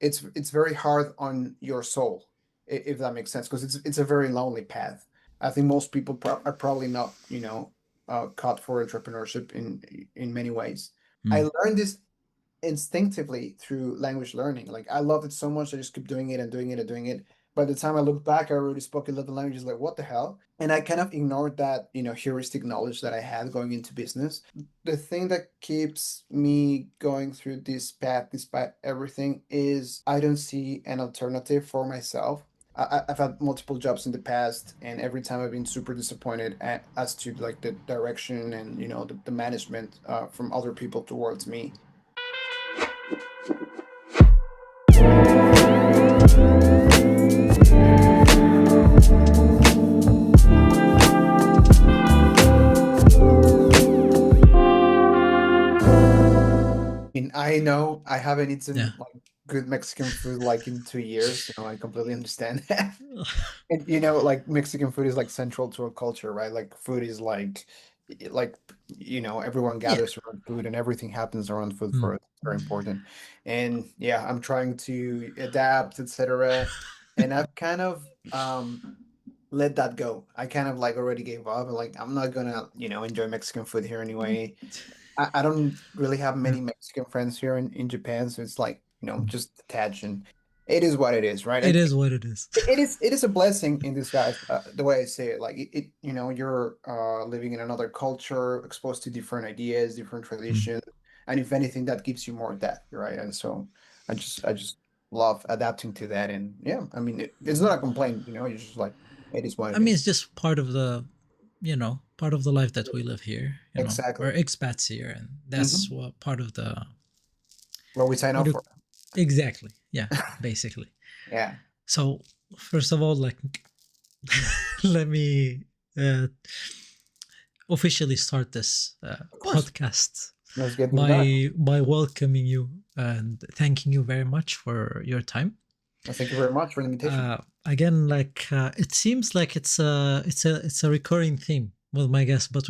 it's very hard on your soul, if that makes sense, because it's a very lonely path. I think most people are probably not, caught for entrepreneurship in many ways. I Mm. learned this instinctively through language learning. Like I loved it so much, I just kept doing it and doing it and doing it. By the time I look back, I already spoke 11 languages. Like, what the hell? And I kind of ignored that, heuristic knowledge that I had going into business. The thing that keeps me going through this path, despite everything, is I don't see an alternative for myself. I've had multiple jobs in the past, and every time I've been super disappointed as to like the direction and the management from other people towards me. Mean, I know I haven't Yeah. eaten like good Mexican food like in 2 years. I completely understand that. And like Mexican food is like central to our culture, right? Like food is like everyone Yeah. gathers around food and everything happens around food Mm. for us. It's very important. And yeah, I'm trying to adapt, etc. And I've kind of let that go. I kind of like already gave up. Like I'm not gonna, enjoy Mexican food here anyway. I don't really have Yeah. many Mexican friends here in Japan, so it's like, just detached, and it is what it is, right? It And is what it is. it is a blessing in disguise, the way I say it. Like you're living in another culture, exposed to different ideas, different Mm. traditions, and if anything, that gives you more depth, right? And so I just love adapting to that, and yeah, I mean, it's not a complaint, it's just like it is what I it mean, is. it's just part of the, part of the life that we live here. Exactly. We're expats here, and that's Hmm. what part of the What we sign what up do for. exactly. Yeah, basically. Yeah, So first of all, like, let me uh, officially start this of course. podcast Let's get this done. by welcoming you and thanking you very much for your time. Well, thank you very much for the invitation. Again, like, it seems like it's a recurring theme with my guests, but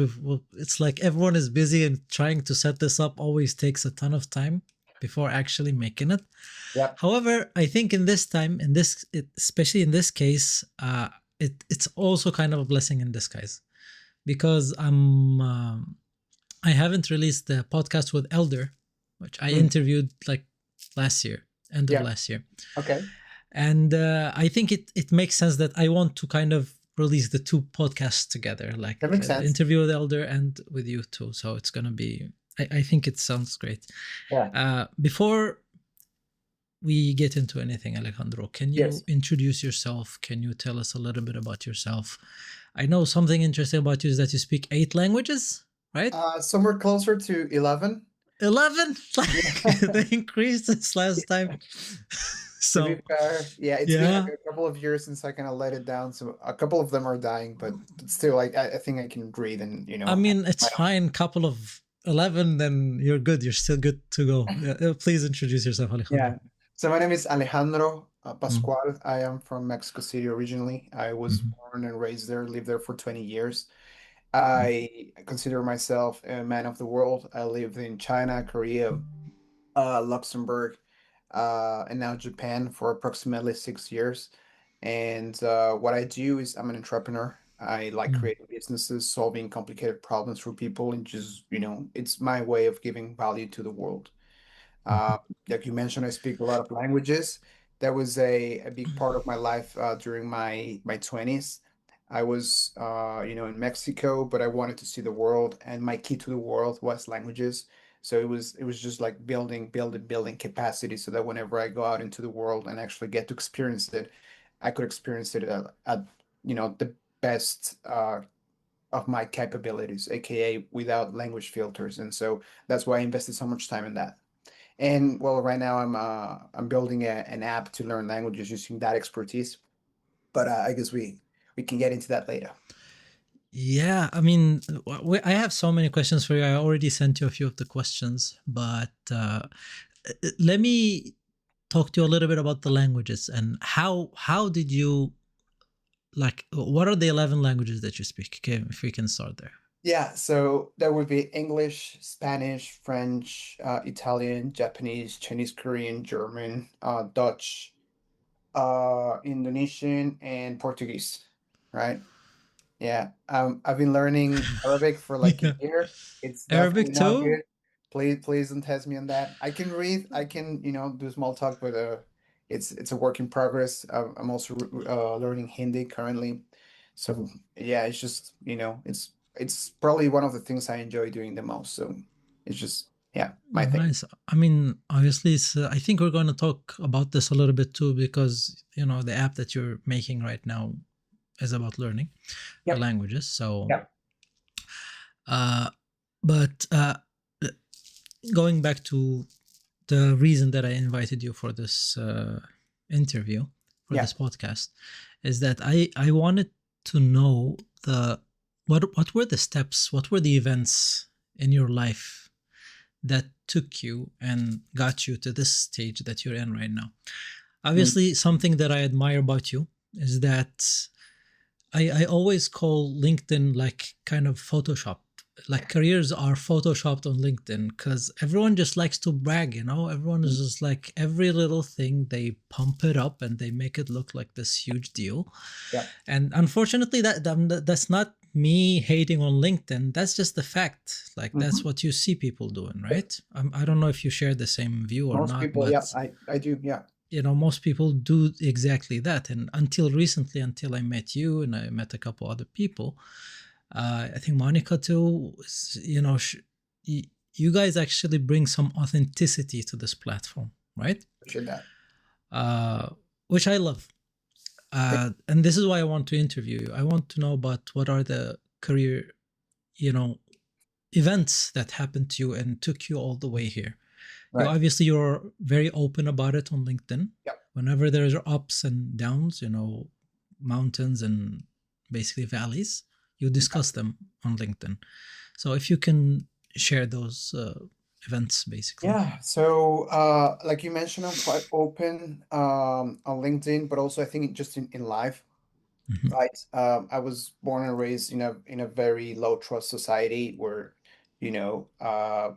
it's like everyone is busy, and trying to set this up always takes a ton of time before actually making it. Yep. However, I think in this time, especially in this case, it's also kind of a blessing in disguise, because I haven't released the podcast with Elder, which I Mm. interviewed like last year, end of Yeah. last year. Okay. And I think it makes sense that I want to kind of release the two podcasts together, like That makes the sense. interview with Elder and with you too. So it's gonna be. I think it sounds great. Yeah. Before we get into anything, Alejandro, can you Yes. introduce yourself? Can you tell us a little bit about yourself? I know something interesting about you is that you speak 8 languages, right? Somewhere closer to 11. 11? Like, Yeah. they increased this last time. To be So, fair, yeah, it's been like yeah. a couple of years since I kind of let it down. So a couple of them are dying, but still, like I think I can breathe and I have mean, it's my fine. Couple of 11, then you're good. You're still good to go. own. Yeah, please introduce yourself, Alejandro. Yeah. So my name is Alejandro Mm, Pascual. I am from Mexico City originally. I was mhm, born and raised there, lived there for 20 years. mm, I consider myself a man of the world. I lived in China, Korea, Luxembourg, and now Japan for approximately 6 years. And what I do is I'm an entrepreneur. I like mm, creating businesses, solving complicated problems for people, and just, it's my way of giving value to the world. mhm, Uh, like you mentioned, I speak a lot of languages. That was a big part of my life during my 20s. I was, in Mexico, but I wanted to see the world, and my key to the world was languages. So it was just like building capacity, so that whenever I go out into the world and actually get to experience it, I could experience it at the best of my capabilities, aka without language filters. And so that's why I invested so much time in that. And well, right now I'm building an app to learn languages using that expertise. But I guess we can get into that later. Yeah, I mean, I have so many questions for you. I already sent you a few of the questions, but let me talk to you a little bit about the languages and how did you, like, what are the 11 languages that you speak? Okay, if we can start there. Yeah, so that would be English, Spanish, French, Italian, Japanese, Chinese, Korean, German, Dutch, Indonesian, and Portuguese, right? Yeah, I've been learning Arabic for like a Yeah. year. It's Arabic definitely not too? good. Please don't test me on that. I can read, I can, do small talk, but it's a work in progress. I'm also learning Hindi currently. So yeah, it's just, it's probably one of the things I enjoy doing the most. So it's just, yeah, my Oh, thing. nice. I mean, obviously, I think we're going to talk about this a little bit too, because the app that you're making right now is about learning Yep, languages. So, yep, uh, but going back to the reason that I invited you for this interview, for yeah. this podcast, is that I wanted to know the what were the steps, what were the events in your life that took you and got you to this stage that you're in right now. Mm, Obviously, something that I admire about you is that I always call LinkedIn like kind of Photoshop. Like careers are photoshopped on LinkedIn because everyone just likes to brag, Everyone is mm, just like every little thing they pump it up and they make it look like this huge deal. yeah. And unfortunately, that's not me hating on LinkedIn. That's just the fact. Like that's Hmm. what you see people doing, right? I don't know if you share the same view or Most not, people, yeah, but I do, yeah, most people do exactly that. And until recently, until I met you and I met a couple other people, I think Monica too, you guys actually bring some authenticity to this platform, right? appreciate that. uh, which I love. And this is why I want to interview you. I want to know about what are the career, you know, events that happened to you and took you all the way here. Right. You're very open about it on LinkedIn. Yep. Whenever there's ups and downs, mountains and basically valleys, you discuss them on LinkedIn. So if you can share those events, basically. Yeah, so like you mentioned, I'm quite open on LinkedIn, but also I think just in life, Hmm. right? I was born and raised in a very low trust society where, you know, uh,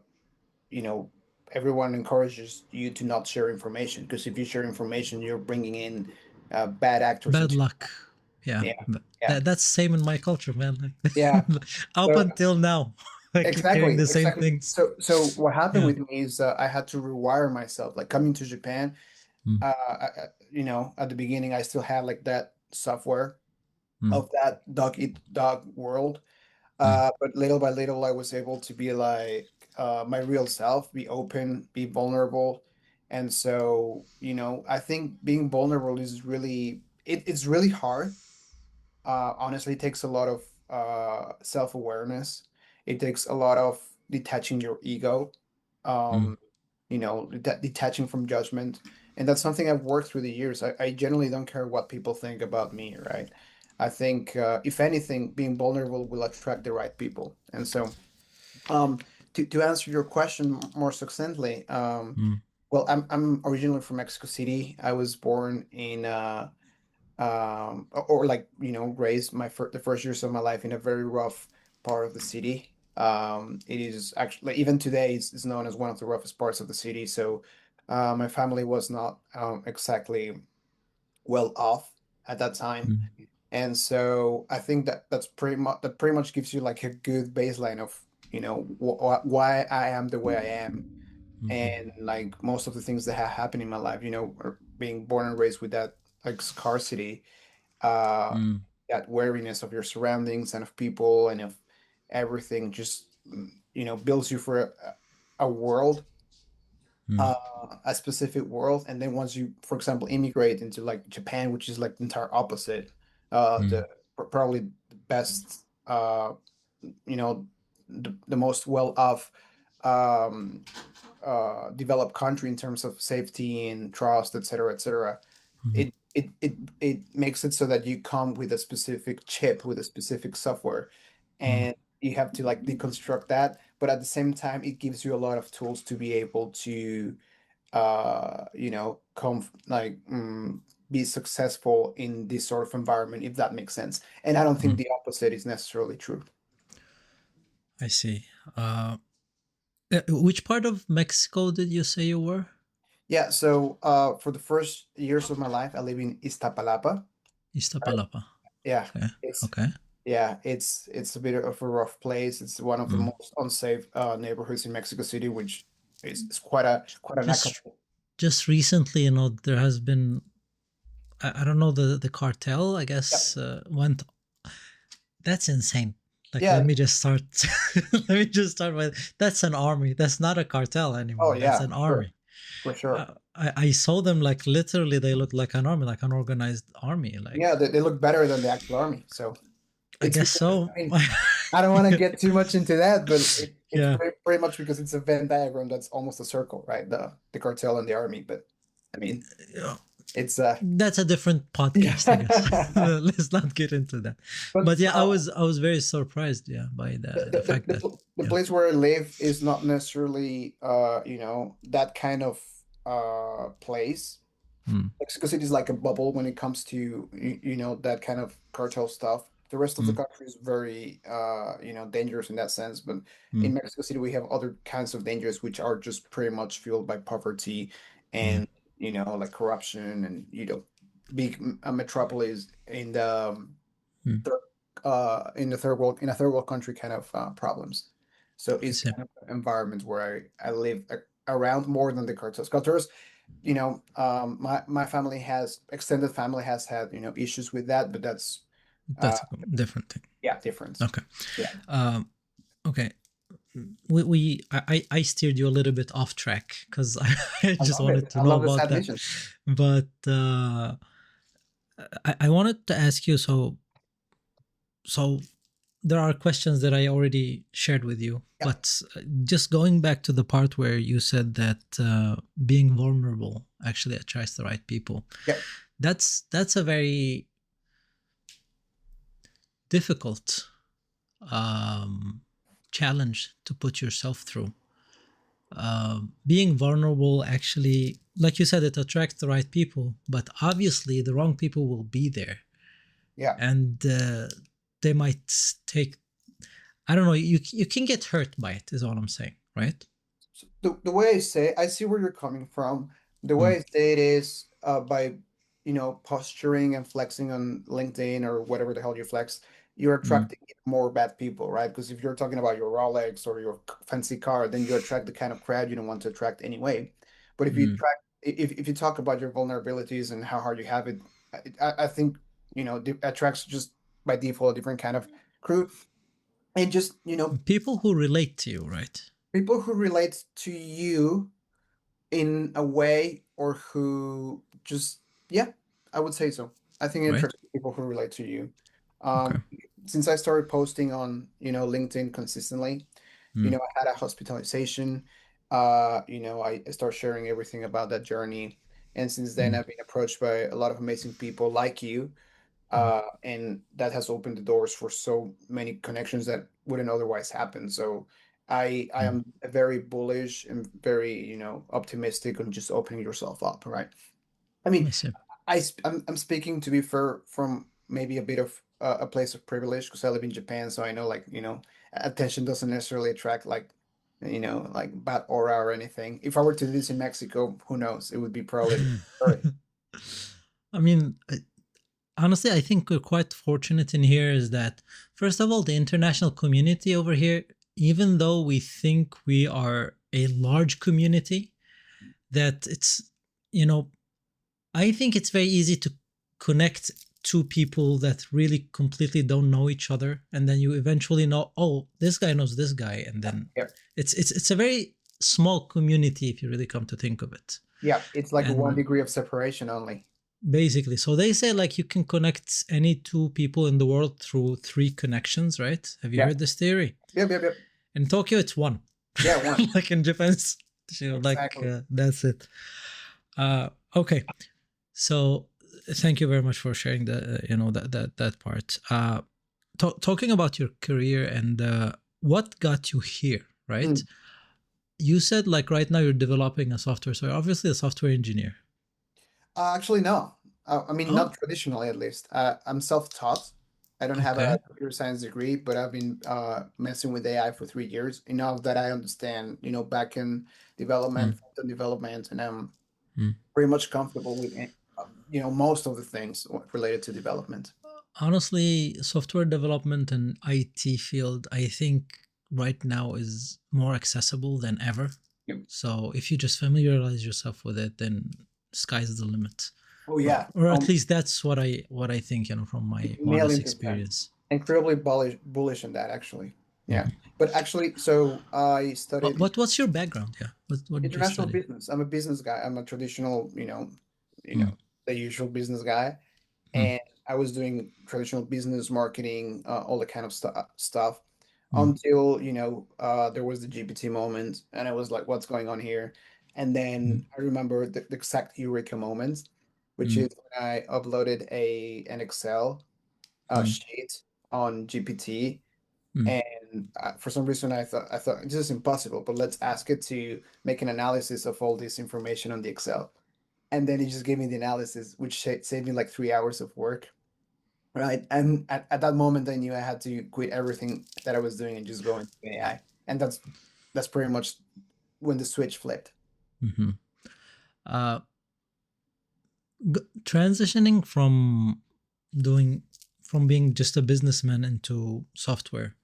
you know, everyone encourages you to not share information because if you share information, you're bringing in bad actors Bad into. luck. Yeah, Yeah, yeah, that's same in my culture, man. yeah. Up So until now, I keep hearing exactly, the same exactly. things. So what happened Yeah. with me is I had to rewire myself. Like coming to Japan. Mm, At the beginning, I still had like that software mm, of that dog eat dog world. mm, But little by little, I was able to be like my real self, be open, be vulnerable. And so, I think being vulnerable is it's really hard. Honestly, it takes a lot of self-awareness. It takes a lot of detaching your ego, mm, um, detaching from judgment. And that's something I've worked through the years. I generally don't care what people think about me, right? I think, if anything, being vulnerable will attract the right people. And so, um, to answer your question more succinctly, mm, well, I'm originally from Mexico City. I was born in or like raised the first years of my life in a very rough part of the city. It is actually even today it's known as one of the roughest parts of the city. So my family was not exactly well off at that time, mm, and so I think that pretty much gives you like a good baseline of why I am the way I am, mhm, and like most of the things that have happened in my life, or being born and raised with that like scarcity, uh, mm, that wariness of your surroundings and of people and of everything just builds you for a world, mm, uh, a specific world. And then once you, for example, immigrate into like Japan, which is like the entire opposite, mm, the probably the best, you know the most well off, um, developed country in terms of safety and trust, et cetera, et cetera. mhm, It makes it so that you come with a specific chip with a specific software, mm, and you have to like deconstruct that. But at the same time, it gives you a lot of tools to be able to come like be successful in this sort of environment, if that makes sense. And I don't think mm. the opposite is necessarily true. I see. Which part of Mexico did you say you were? Yeah, so for the first years of my life, I live in Iztapalapa. Right? Iztapalapa. Yeah, Okay. it's Okay. it's a bit of a rough place. It's one of the Mm. most unsafe neighborhoods in Mexico City, which is quite an Just accomplishment. just recently, there has been, I don't know, the cartel, I Yeah, guess, went. That's insane. Like, let yeah. me just start. Let me just start with, that's an army. That's not a cartel Oh anymore. That's yeah, an sure, army. for sure. I saw them, like, literally. They look like an army, like an organized army. Like, Yeah, they look better than the actual army. So I it's guess because so. I mean I don't want to get too much into that, but it's Yeah. pretty much because it's a Venn diagram that's almost a circle, right? The cartel and the army. But I mean, Yeah. it's That's a different podcast, I guess. yeah. Let's not get into that. But But yeah, I was very surprised, yeah, by the fact that, the yeah. place where I live is not necessarily that kind of place. Mm, Mexico City is like a bubble when it comes to that kind of cartel stuff. The rest of the mm, country is very dangerous in that sense, but in mm, Mexico City we have other kinds of dangers which are just pretty much fueled by poverty yeah. and like corruption and big metropolis Mm, third in the third world in a third world country kind of problems. So I it's see. kind of environment where I live around more than the cartels. Cartels, my family has extended family has had issues with that, but that's uh That's a different thing. yeah, difference. Okay. Yeah. Um, okay. I steered you a little bit off track because I I just love wanted it. to I know love the about sad that. missions. But I wanted to ask you, so there are questions that I already shared with you, Yeah. but just going back to the part where you said that being vulnerable actually attracts the right people. Yeah. That's a very difficult um, challenge to put yourself through. Being vulnerable actually, like you said, it attracts the right people, but obviously the wrong people will be there, Yeah. and they might take. I don't know. You can get hurt by it. Is all I'm saying, right? So the way I say I see where you're coming from. The Mm, way I say it is by posturing and flexing on LinkedIn or whatever the hell you flex, you're mm, attracting more bad people, right? Because if you're talking about your Rolex or your fancy car, then you attract the kind of crowd you don't want to attract anyway. But if you mm. track if you talk about your vulnerabilities and how hard you have it, I think attracts just by default a different kind of crew. And just People who relate to you, right? people who relate to you in a way or who just yeah, I would say so. I think it Right? attracts people who relate to you. Okay. Since I started posting on LinkedIn consistently, Mm, I had a hospitalization. I started sharing everything about that journey, and since then mm, I've been approached by a lot of amazing people like you, mm, and that has opened the doors for so many connections that wouldn't otherwise happen. So I mm. am very bullish and very optimistic on just opening yourself up, right? I I mean, see. I'm speaking to be fair from maybe a bit of a place of privilege because I live in Japan, so I know like attention doesn't necessarily attract like like bad aura or anything. If I were to do this in Mexico, who knows? It would be probably sorry. I mean, honestly, I think we're quite fortunate in here is that, first of all, the international community over here, even though we think we are a large community, that it's, you know, I think it's very easy to connect two people that really completely don't know each other, and then you eventually know, oh, this guy knows this guy, and then Yeah. it's a very small community if you really come to think of it. Yeah, it's like one And degree of separation only. basically, so they say like you can connect any two people in the world through three connections, right? Have you Yeah. heard this theory? Yep, yep, yep. In Tokyo, it's one. Yeah, one. Like in Japan, it's, like Exactly. that's it. Okay, so thank you very much for sharing the that part. Talking about your career and what got you here, right? Mm. You said like right now you're developing a software, so you're obviously a software engineer. Actually, no. I mean, Oh, not traditionally, at least. I'm self-taught. I don't have Okay. a computer science degree, but I've been messing with AI for 3 years. Enough that I understand, backend development, Mm, front-end development, and I'm mm. pretty much comfortable with, most of the things related to development. Honestly, software development and IT field, I think right now is more accessible than ever. Yep. So if you just familiarize yourself with it, then sky's the limit. Oh yeah, Or at least that's what I think, from my modest million percent. experience. Incredibly bullish on that, actually. Yeah, Mhm. but actually, so I What, studied what what's your background? Yeah. What did you international study? business. I'm a business guy. I'm a traditional, Mm, the usual business guy, mm, and I was doing traditional business marketing, all the kind of stuff mm, until there was the GPT moment, and I was like, "What's going on here?" And mm, then I remember the exact eureka moment, which mm, is when I uploaded an Excel mm, sheet on GPT, mm. and for some reason I thought this is impossible, but let's ask it to make an analysis of all this information on the Excel. And then it just gave me the analysis, which saved me like 3 hours of work. Right. And at that moment, I knew I had to quit everything that I was doing and just go into AI. And that's pretty much when the switch flipped. Mhm. Uh, Transitioning doing from being just a businessman into software,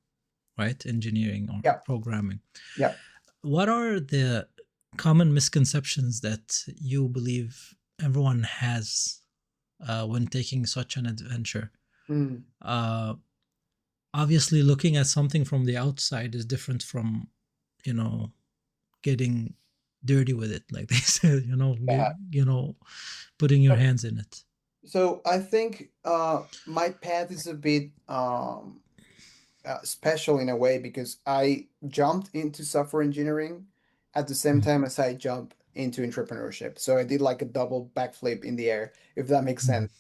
right? Engineering or Yeah. programming. Yeah. What are the common misconceptions that you believe everyone has when taking such an adventure? Mm, Uh, Obviously, looking at something from the outside is different from, you know, getting dirty with it, like they said, yeah. putting your So, hands in it. so I think my path is a bit special in a way because I jumped into software engineering at the same Mm, time as I jumped into entrepreneurship. So I did like a double backflip in the air, if that makes mm, sense.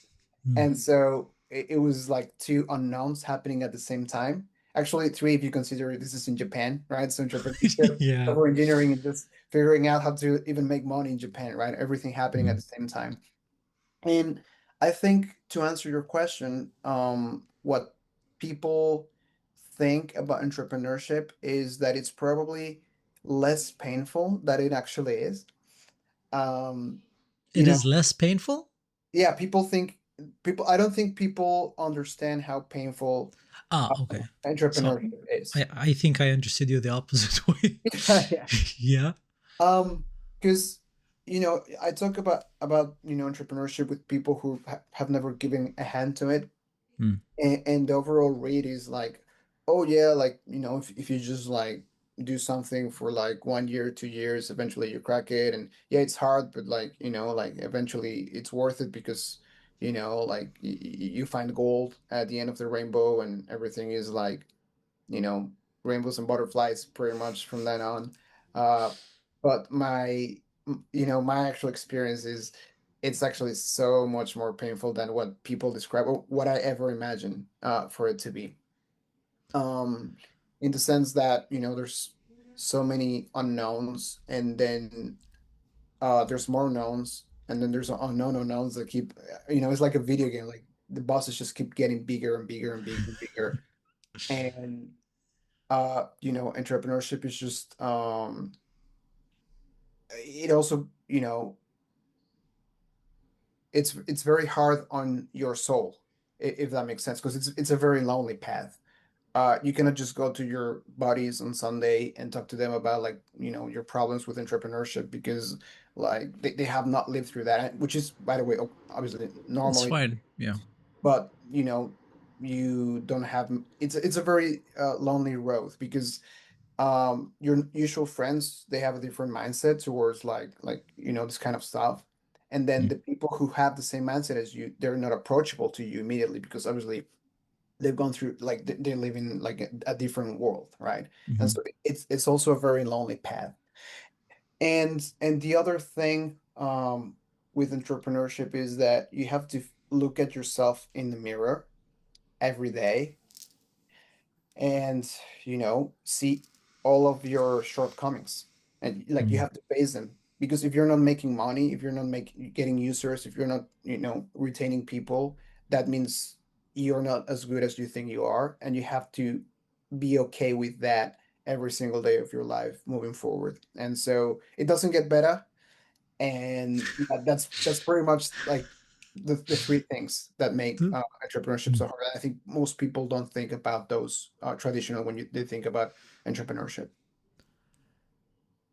mm. And so it was like two unknowns happening at the same time. Actually, three if you consider this is in Japan, right? So entrepreneurship, Yeah. software engineering, and just figuring out how to even make money in Japan, right? Everything happening at Mm. the same time. And I think to answer your question, what people think about entrepreneurship is that it's probably less painful than it actually is. Um, you It know, is less painful. yeah, I don't think people understand how painful Ah, okay. So entrepreneurship is. I think I understood you the opposite way. Yeah. Yeah. Because I talk about entrepreneurship with people who have never given a hand to it, Mm, and the overall read is like, oh yeah, like if you just like do something for like 1 year, 2 years, eventually you crack it, and yeah, it's hard, but like like eventually it's worth it because like you find gold at the end of the rainbow, and everything is like you know, rainbows and butterflies pretty much from then on. Uh, but my actual experience is it's actually so much more painful than what people describe or what I ever imagined for it to be. Um, in the sense that, there's so many unknowns, and then there's more knowns, and then there's unknown unknowns that keep, it's like a video game, like the bosses just keep getting bigger and bigger and bigger and bigger. And entrepreneurship is just it also, it's very hard on your soul, if that makes sense, because it's a very lonely path. You cannot just go to your buddies on Sunday and talk to them about like, your problems with entrepreneurship because like they have not lived through that, which is, by the way, obviously it's normally, fine. Yeah. but you don't have it's a very lonely road because your usual friends, they have a different mindset towards like this kind of stuff, and then Mm, the people who have the same mindset as you, they're not approachable to you immediately because obviously they've gone through like they live in like a different world, right? And mhm. so it's also a very lonely path. And the other thing with entrepreneurship is that you have to look at yourself in the mirror every day and see all of your shortcomings, and like you Mm. have to face them, because if you're not making money, if you're not making getting users, if you're not retaining people, that means you're not as good as you think you are, and you have to be okay with that every single day of your life moving forward. And so it doesn't get better. And yeah, that's pretty much like the three things that make Mm. entrepreneurship so hard. I think most people don't think about those traditional when they think about entrepreneurship,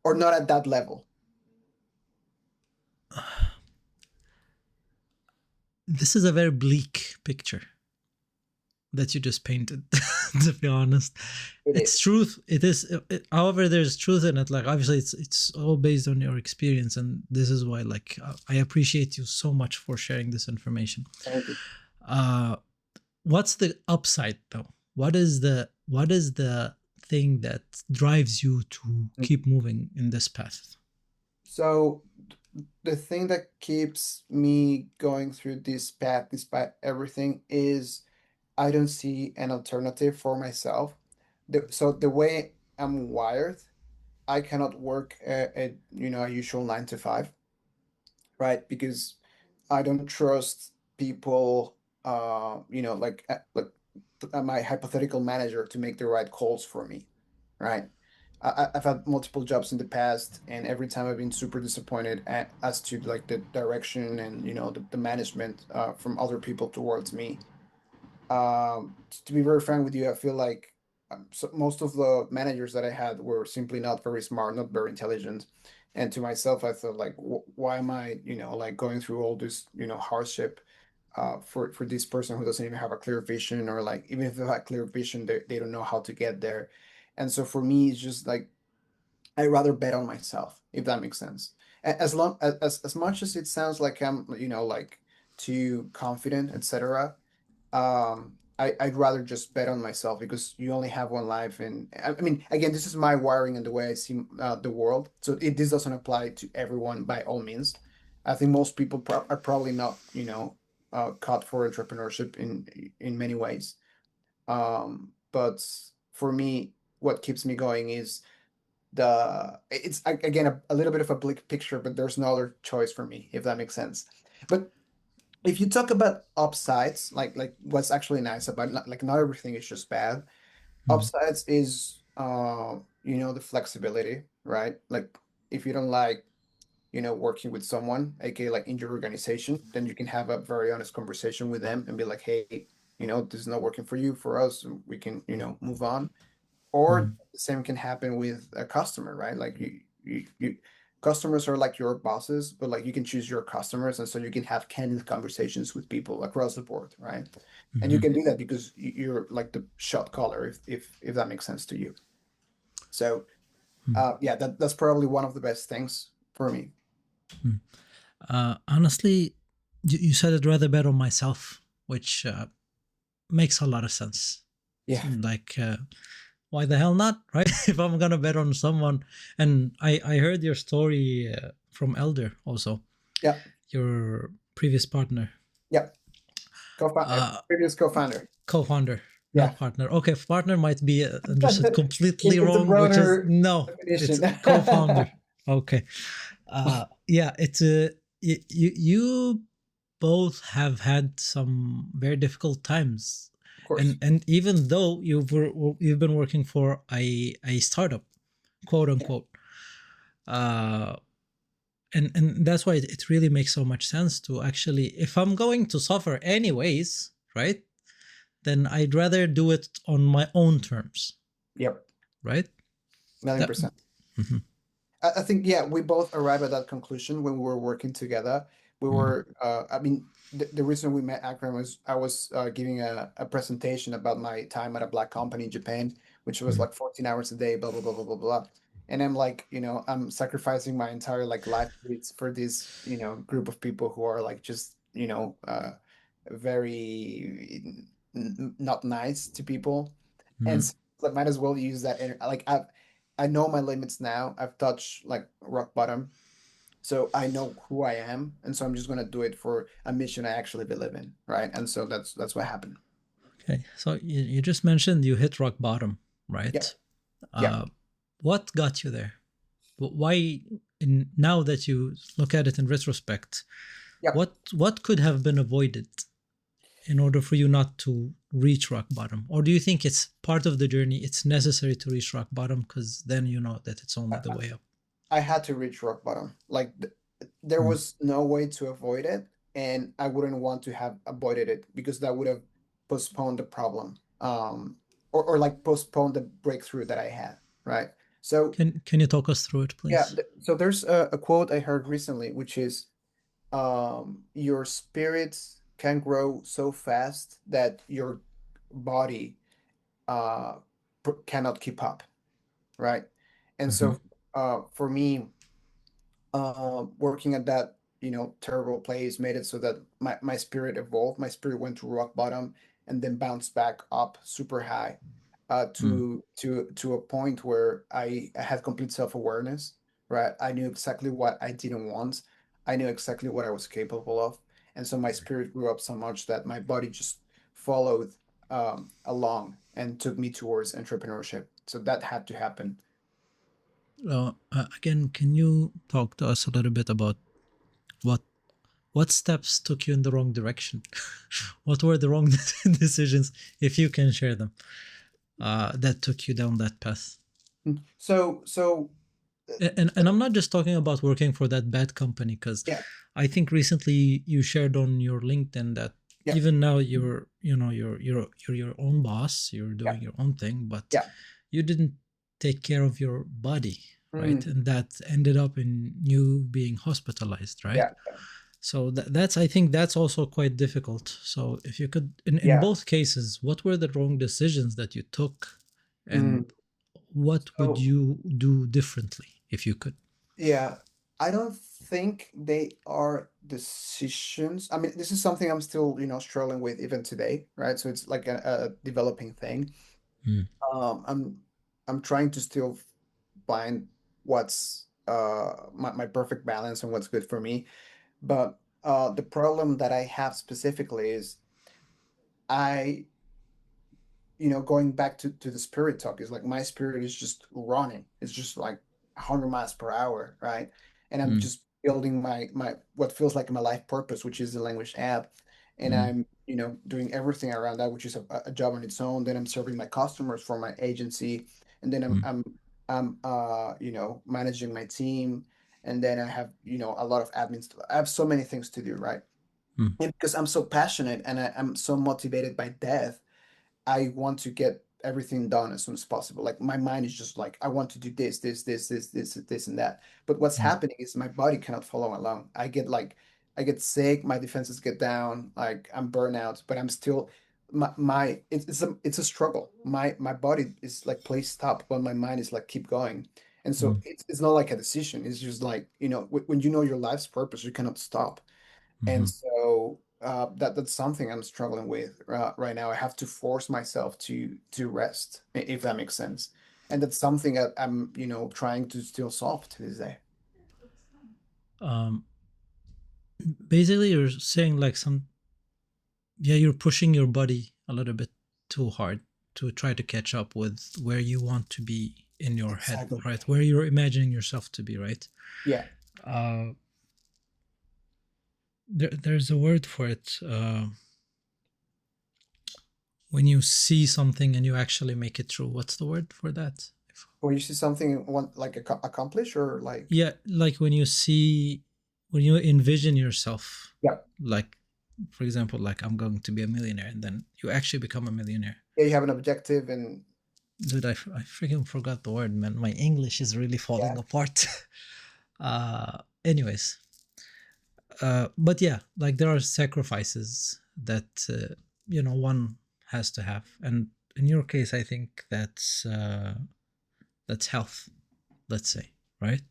or not at that level. This is a very bleak picture that you just painted. To be honest, It it's is. truth. It is. However, there's truth in it. Like obviously, it's all based on your experience, and this is why like I appreciate you so much for sharing this information. Thank you. Uh, what's the upside though? What is the thing that drives you to keep moving in this path? So the thing that keeps me going through this path despite everything is I don't see an alternative for myself. So the way I'm wired, I cannot work at a usual 9 to 5, right? Because I don't trust people, like my hypothetical manager to make the right calls for me, right? I've had multiple jobs in the past, and every time I've been super disappointed as to like the direction and the management from other people towards me. To be very frank with you, I feel like so most of the managers that I had were simply not very smart, not very intelligent. And to myself, I thought like, why am I, like going through all this, hardship for this person who doesn't even have a clear vision, or like even if they have clear vision, they don't know how to get there. And so for me, it's just like I rather bet on myself, if that makes sense. As long as much as it sounds like I'm, like too confident, etc. I'd rather just bet on myself because you only have one life. And I mean, again, this is my wiring and the way I see the world. So this doesn't apply to everyone by all means. I think most people are probably not, cut for entrepreneurship in many ways. But for me, what keeps me going is it's again a little bit of a bleak picture, but there's no other choice for me, if that makes sense. But if you talk about upsides, like what's actually nice about not everything is just bad. Mm, Upsides is the flexibility, right? Like if you don't like, working with someone, aka like in your organization, then you can have a very honest conversation with them and be like, hey, this is not working for you, for us, and we can, move on. Or mm, the same can happen with a customer, right? Like you customers are like your bosses, but like you can choose your customers, and so you can have candid conversations with people across the board, right? And you mhm, can do that because you're like the shot caller, if that makes sense to you. So mm, yeah, that's probably one of the best things for me. mm. Honestly, you said it rather better on myself, which makes a lot of sense. Yeah, Like, why the hell not, right? If I'm gonna bet on someone, and I heard your story from Elder also, yeah, your previous partner, yeah. uh, Previous co-founder. co-founder, Yeah. not partner. Okay, partner might be understood completely It's a wrong, which is broader no, it's definition. co-founder. Okay, yeah, it's you both have had some very difficult times, Of and course. even though you've been working for a startup, quote Yeah. unquote, uh, and that's why it really makes so much sense to actually, if I'm going to suffer anyways, right, then I'd rather do it on my own terms, Yep. right? Million That. percent. Mhm, I think, yeah, we both arrived at that conclusion when we were working together. We mhm, were, I mean, the reason we met Akram was I was giving a presentation about my time at a black company in Japan, which was mhm, like 14 hours a day, blah, blah, blah, blah, blah, blah. And I'm like, I'm sacrificing my entire like life for this, group of people who are like just, very not nice to people. And mhm. so, like, might as well use that. Like, I know my limits now. I've touched like rock bottom. So I know who I am. And so I'm just gonna do it for a mission I actually believe in. Right. And so that's what happened. Okay, so you just mentioned you hit rock bottom, right? Yep. Yep. Uh, what got you there? Why, now that you look at it in retrospect, Yep. what could have been avoided in order for you not to reach rock bottom? Or do you think it's part of the journey? It's necessary to reach rock bottom because then you know that it's only I, the way up. I had to reach rock bottom. Like there Mm. was no way to avoid it, and I wouldn't want to have avoided it because that would have postponed the problem, or like postponed the breakthrough that I had, right? So Can you talk us through it, yeah, please? so there's a quote I heard recently, which is, your spirits can grow so fast that your body uh cannot keep up, right? And Hmm. so for me, working at that, terrible place made it so that my spirit evolved. My spirit went to rock bottom and then bounced back up super high, Mm. to a point where I had complete self-awareness, right? I knew exactly what I didn't want. I knew exactly what I was capable of. And so my spirit grew up so much that my body just followed along and took me towards entrepreneurship. So that had to happen. Again, can you talk to us a little bit about what what steps took you in the wrong direction? What were the wrong decisions, if you can share them, that took you down that path? So And I'm not just talking about working for that bad company, because yeah, I think recently you shared on your LinkedIn that yeah, even now you're, you're your own boss, you're yeah, doing your own thing, but yeah. you didn't take care of your body, right? Mm, And that ended up in you being hospitalized, right? yeah, So that's, I think that's also quite difficult. So if you could, in yeah. both cases, what were the wrong decisions that you took, Mm. and what would So you do differently if you could? yeah, I don't think they are decisions. I mean, this is something I'm still, struggling with even today, right? So it's like a developing thing. Mm. I'm trying to still find what's my perfect balance and what's good for me. But the problem that I have specifically is I going back to the spirit talk is like my spirit is just running. It's just like 100 miles per hour, right? And I'm Mm. just building my what feels like my life purpose, which is the language app. And Mm. I'm, doing everything around that, which is a job on its own. Then I'm serving my customers for my agency, and then I'm Mm. I'm managing my team, and then I have, a lot of admins. I have so many things to do, right? Mm. And because I'm so passionate and I'm so motivated by death, I want to get everything done as soon as possible. Like my mind is just like, I want to do this, and that. But what's Mm. happening is my body cannot follow along. I get sick, my defenses get down, like I'm burnout, but I'm still it's a struggle. My body is like, please stop, but my mind is like, keep going. And so Mm. it's not like a decision. It's just like, when you know your life's purpose, you cannot stop. And Mhm. so that's something I'm struggling with right now. I have to force myself to rest, if that makes sense. And that's something that I'm, trying to still solve to this day. Um, Basically, you're saying like yeah, you're pushing your body a little bit too hard to try to catch up with where you want to be in your head, Exactly. right? Where you're imagining yourself to be, right? Yeah. Uh, there's a word for it. When you see something and you actually make it true, what's the word for that? Or you see something you want like accomplish or like, Yeah, like when you envision yourself, yeah. like for example, like I'm going to be a millionaire, and then you actually become a millionaire. Yeah, you have an objective and Dude, I freaking forgot the word, man. My English is really falling yeah. apart. Anyways, but yeah, like there are sacrifices that one has to have, and in your case, I think that's health. Let's say, right?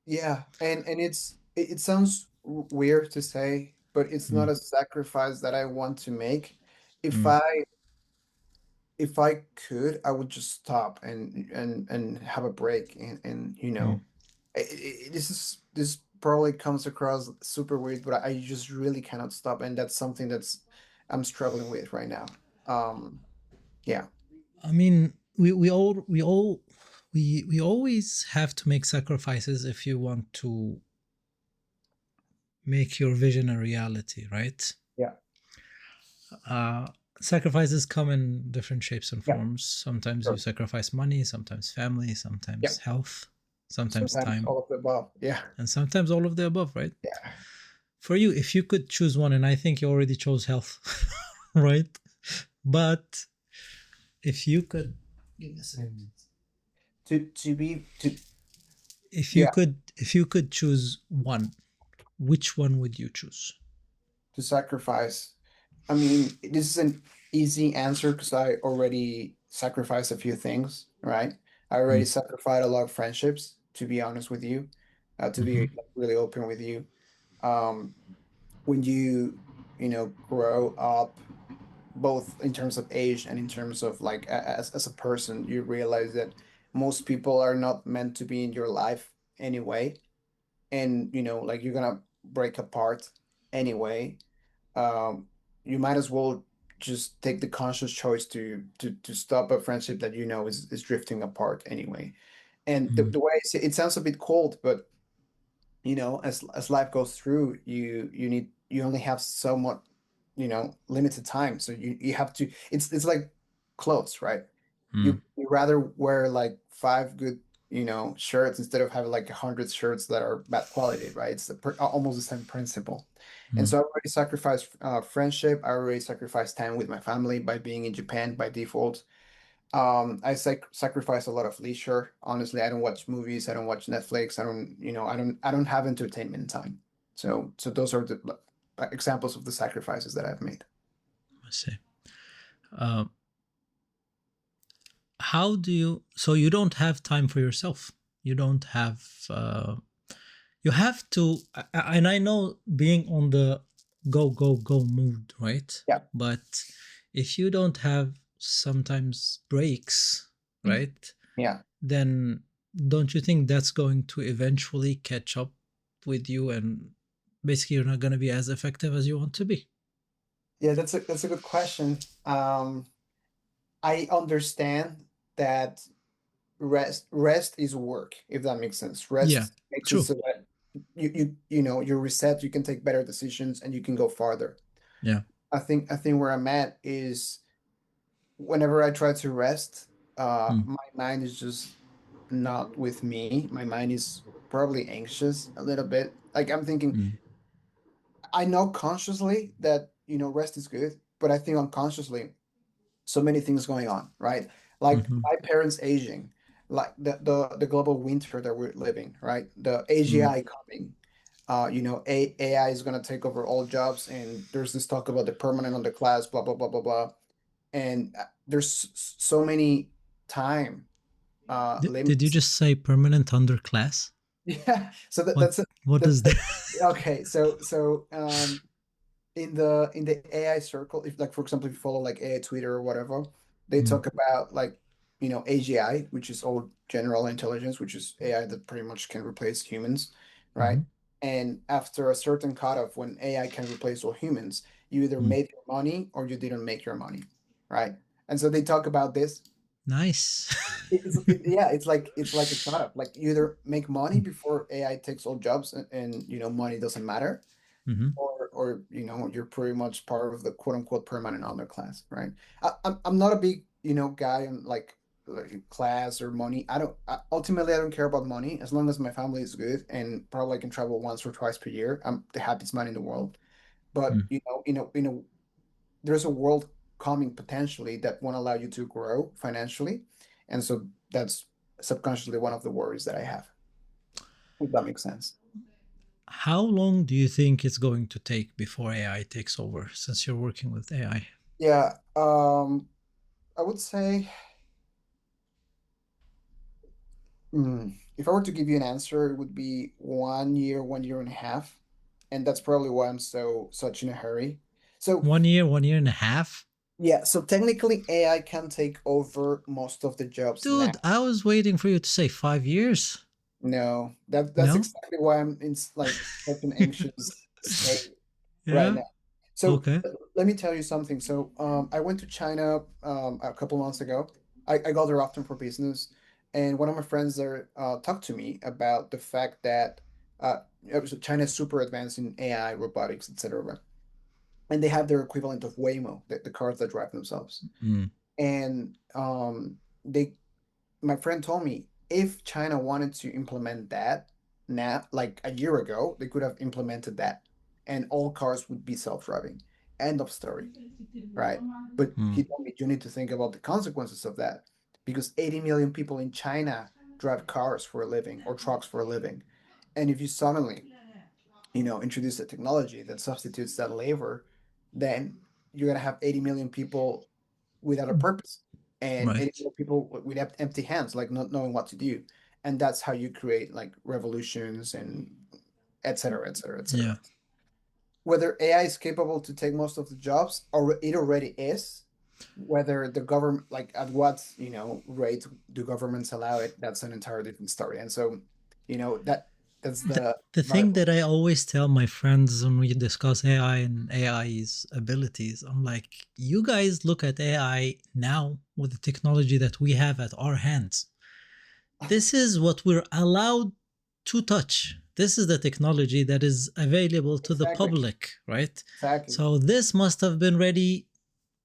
Yeah. And it sounds weird to say, but it's not Mm. a sacrifice that I want to make. If Mm. I if I could, I would just stop and have a break and Mm. this probably comes across super weird, but I just really cannot stop, and that's something that's I'm struggling with right now. Yeah, I mean, we always have to make sacrifices if you want to make your vision a reality, right? yeah, Uh, Sacrifices come in different shapes and Yeah, forms. Sometimes you sure. sacrifice money, sometimes family, Yeah, sometimes health, sometimes sometimes time, all of the above. Yeah, and sometimes all of the above, right? yeah. For you, if you could choose one, and I think you already chose health, right? But if you could, give me a second. Mm. To be to Yeah, If you could choose one, which one would you choose? to sacrifice. I mean, this is an easy answer because I already sacrificed a few things, right? I already Mm. sacrificed a lot of friendships, to be honest with you, to be Mm-hmm. like, really open with you. Um, when you grow up, both in terms of age and in terms of like as a person, you realize that most people are not meant to be in your life anyway, and like you're gonna break apart anyway. um, you might as well just take the conscious choice to stop a friendship that is drifting apart anyway. And the, Mm. the way I say it sounds a bit cold, but as life goes through, you only have somewhat, limited time. So you have to. It's like clothes, right? Mm. You rather wear like five good, shirts instead of having like 100 shirts that are bad quality, right? It's almost the same principle. And Mm. so I already sacrificed friendship. I already sacrificed time with my family by being in Japan by default. I sacrifice a lot of leisure. Honestly, I don't watch movies. I don't watch Netflix. I don't have entertainment time. So those are the examples of the sacrifices that I've made. I see. Uh, how do you? So you don't have time for yourself. You don't have. You have to, and I know being on the go go go mood, right? Yeah. But if you don't have sometimes breaks, right? Yeah. Then don't you think that's going to eventually catch up with you, and basically you're not going to be as effective as you want to be? Yeah, that's a good question. I understand that rest is work, if that makes sense. Yeah, Rest makes it true. so that you're reset, you can take better decisions and you can go farther. Yeah. I think where I'm at is whenever I try to rest, Mm. my mind is just not with me. My mind is probably anxious a little bit. Like I'm thinking, Mm. I know consciously that, rest is good, but I think unconsciously, so many things going on, right? Like Mm-hmm. my parents aging, like the global winter that we're living, right? The Mm. AGI coming. AI is going to take over all jobs, and there's this talk about the permanent on the class, blah blah blah blah blah. And there's so many time Did you limits. just say permanent underclass? Yeah, so What what that's is that? okay. So in the AI circle, if like for example, if you follow like AI Twitter or whatever, they Mm. talk about like AGI, which is all general intelligence, which is AI that pretty much can replace humans, Mm-hmm. right? And after a certain cutoff, when AI can replace all humans, you either Mm. made your money or you didn't make your money, right? And so they talk about this. Nice. Yeah, it's like a cutoff. Like you either make money before AI takes all jobs and money doesn't matter, Mm-hmm. or you're pretty much part of the quote unquote permanent underclass, right? I'm not a big guy on like class or money. Ultimately I don't care about money as long as my family is good and probably I can travel once or twice per year. I'm the happiest man in the world. But Mm. there's a world coming potentially that won't allow you to grow financially, and so that's subconsciously one of the worries that I have. If that makes sense. How long do you think it's going to take before AI takes over, since you're working with AI? Yeah. I would say. If I were to give you an answer, it would be 1 year, 1 year and a half. And that's probably why I'm such in a hurry. So 1 year, 1 year and a half? yeah, so technically AI can take over most of the jobs now. Dude, I was waiting for you to say 5 years. No, that's No? exactly why I'm in like such an anxious state right Yeah? now. So Okay. let me tell you something. So I went to China a couple months ago. I go there often for business, and one of my friends there talked to me about the fact that China is super advanced in AI, robotics, etc. and they have their equivalent of Waymo, the cars that drive themselves. Mm. And they my friend told me if China wanted to implement that now, like a year ago, they could have implemented that, and all cars would be self-driving. End of story, right? But Mm. he told me you need to think about the consequences of that because 80 million people in China drive cars for a living or trucks for a living. And if you suddenly, introduce a technology that substitutes that labor, then you're gonna have 80 million people without a purpose and 80 Right. million people with empty hands, like not knowing what to do. And that's how you create like revolutions and et cetera, et cetera, et cetera. Yeah. Whether AI is capable to take most of the jobs, or it already is, whether the government, like at what, rate do governments allow it, that's an entirely different story. And so, that's the The thing variable. that I always tell my friends when we discuss AI and AI's abilities, I'm like, you guys look at AI now with the technology that we have at our hands. This is what we're allowed to touch. This is the technology that is available to the Exactly. public, right? Exactly. So this must have been ready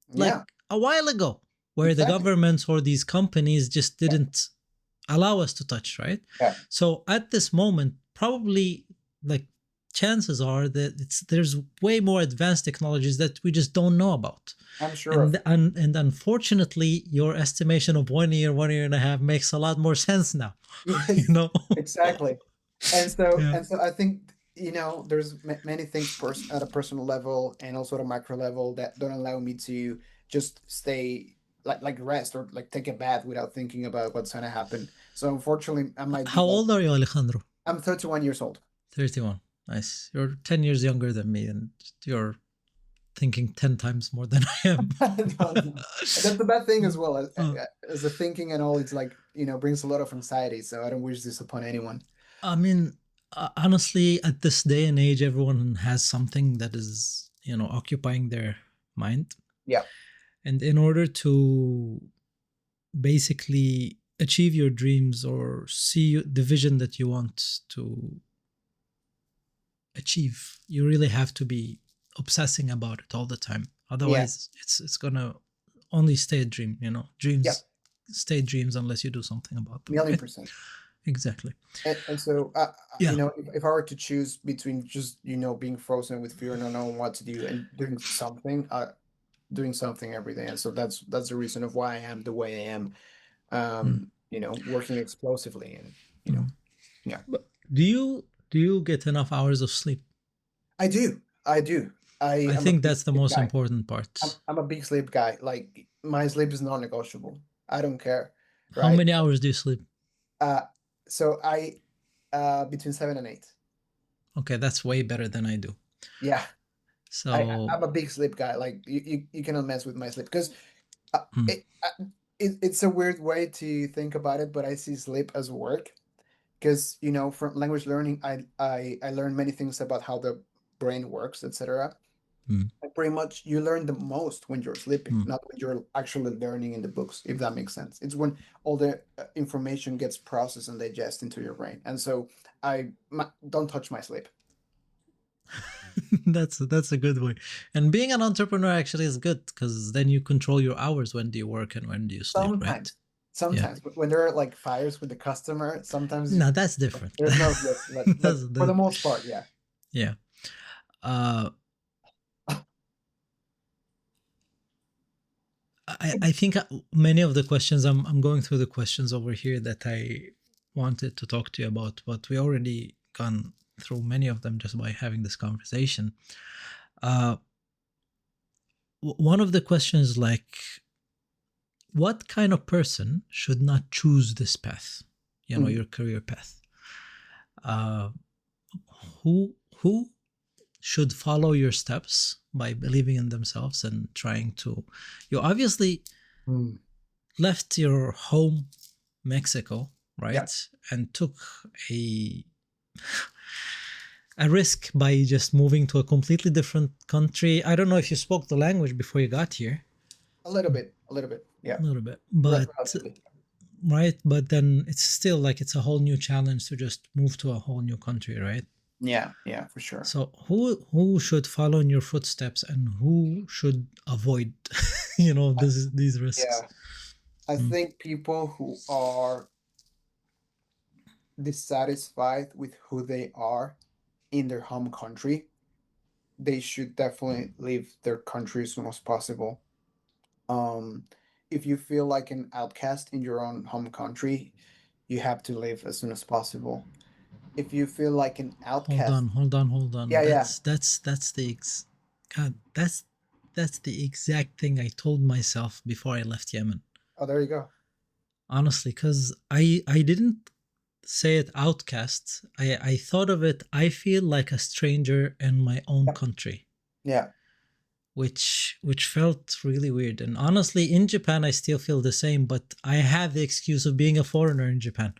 like Yeah. a while ago, where the Exactly. governments or these companies just Yeah. didn't allow us to touch, right? Yeah. So at this moment, probably like chances are that there's way more advanced technologies that we just don't know about. I'm sure of And, it. and unfortunately, your estimation of 1 year, 1 year and a half makes a lot more sense now. you Yes, know? exactly. And so Yeah. and so I think, there's many things at a personal level and also at a micro level that don't allow me to just stay like rest or like take a bath without thinking about what's gonna happen. So unfortunately, I might be How like old are you, Alejandro? I'm 31 years old. 31. Nice. You're 10 years younger than me, and you're thinking 10 times more than I am. No, no. And that's the bad thing as well Uh, as the thinking and all. It's like, brings a lot of anxiety. So I don't wish this upon anyone. I mean, honestly, at this day and age, everyone has something that is, occupying their mind. Yeah, And in order to basically achieve your dreams or see the vision that you want to achieve, you really have to be obsessing about it all the time. yeah, Otherwise, it's gonna only stay a dream. yeah, Dreams stay dreams unless you do something about them, million right? percent. Exactly. And so, Yeah. if I were to choose between just, being frozen with fear and not knowing what to do and doing something every day. And so that's the reason of why I am the way I am, Mm. working explosively and, Mm. yeah, But do you get enough hours of sleep? I do. I do. I I am a think big that's the sleep most guy. important I'm, part. I'm a big sleep guy. Like my sleep is non-negotiable. I don't care. How Right. many hours do you sleep? Uh, so between 7 and 8. Okay, that's way better than I do. Yeah. So, I'm a big sleep guy. Like you cannot mess with my sleep because uh, mm, it, it's a weird way to think about it, but I see sleep as work because from language learning, I learned many things about how the brain works, etc. mm, And pretty much you learn the most when you're sleeping, mm. not when you're actually learning in the books, if that makes sense. It's when all the information gets processed and digested into your brain. And so don't touch my sleep. That's a good way. And being an entrepreneur actually is good because then you control your hours. When do you work and when do you sleep, right? Sometimes, Yeah. sometimes, but when there are like fires with the customer, sometimes No, that's different. there's no sleep. But that's for the the most part, yeah. Yeah. Uh, I think many of the questions I'm going through the questions over here that I wanted to talk to you about, but we already gone through many of them just by having this conversation. Uh, One of the questions like, what kind of person should not choose this path? Mhm. Your career path. Uh, who should follow your steps by believing in themselves and trying to. You obviously Mm. left your home, Mexico, Yeah, right, and took a a risk by just moving to a completely different country. I don't know if you spoke the language before you got here, a little bit, yeah, a little bit, but relatively. right, but then it's still like it's a whole new challenge to just move to a whole new country, right? Yeah, yeah, for sure. So who should follow in your footsteps and who should avoid, these risks? Yeah, I Mm. think people who are dissatisfied with who they are in their home country, they should definitely leave their country as soon as possible. Um, if you feel like an outcast in your own home country, you have to leave as soon as possible. If you feel like an Hold outcast, on, hold on, hold on. yeah, yeah. God, that's the exact thing I told myself before I left Yemen. Oh, there you go. Honestly, because I didn't say it outcast. I thought of it. I feel like a stranger in my own Yep. country, Yeah, which felt really weird. And honestly, in Japan, I still feel the same. But I have the excuse of being a foreigner in Japan.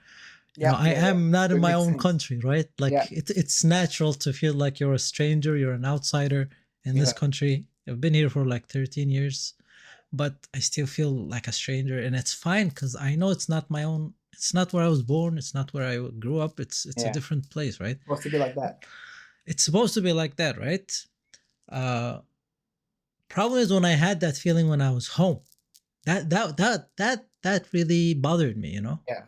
yeah, I yeah, yeah. am not So in it my makes own sense. country, right? Yeah, Like it's natural to feel like you're a stranger, you're an outsider in this yeah, country. I've been here for like 13 years, but I still feel like a stranger, and it's fine because I know it's not my own. It's not where I was born. It's not where I grew up. It's a yeah. different place, right? Supposed to be like that. It's supposed to be like that, right? Uh, Problem is when I had that feeling when I was home. That really bothered me, you know. Yeah.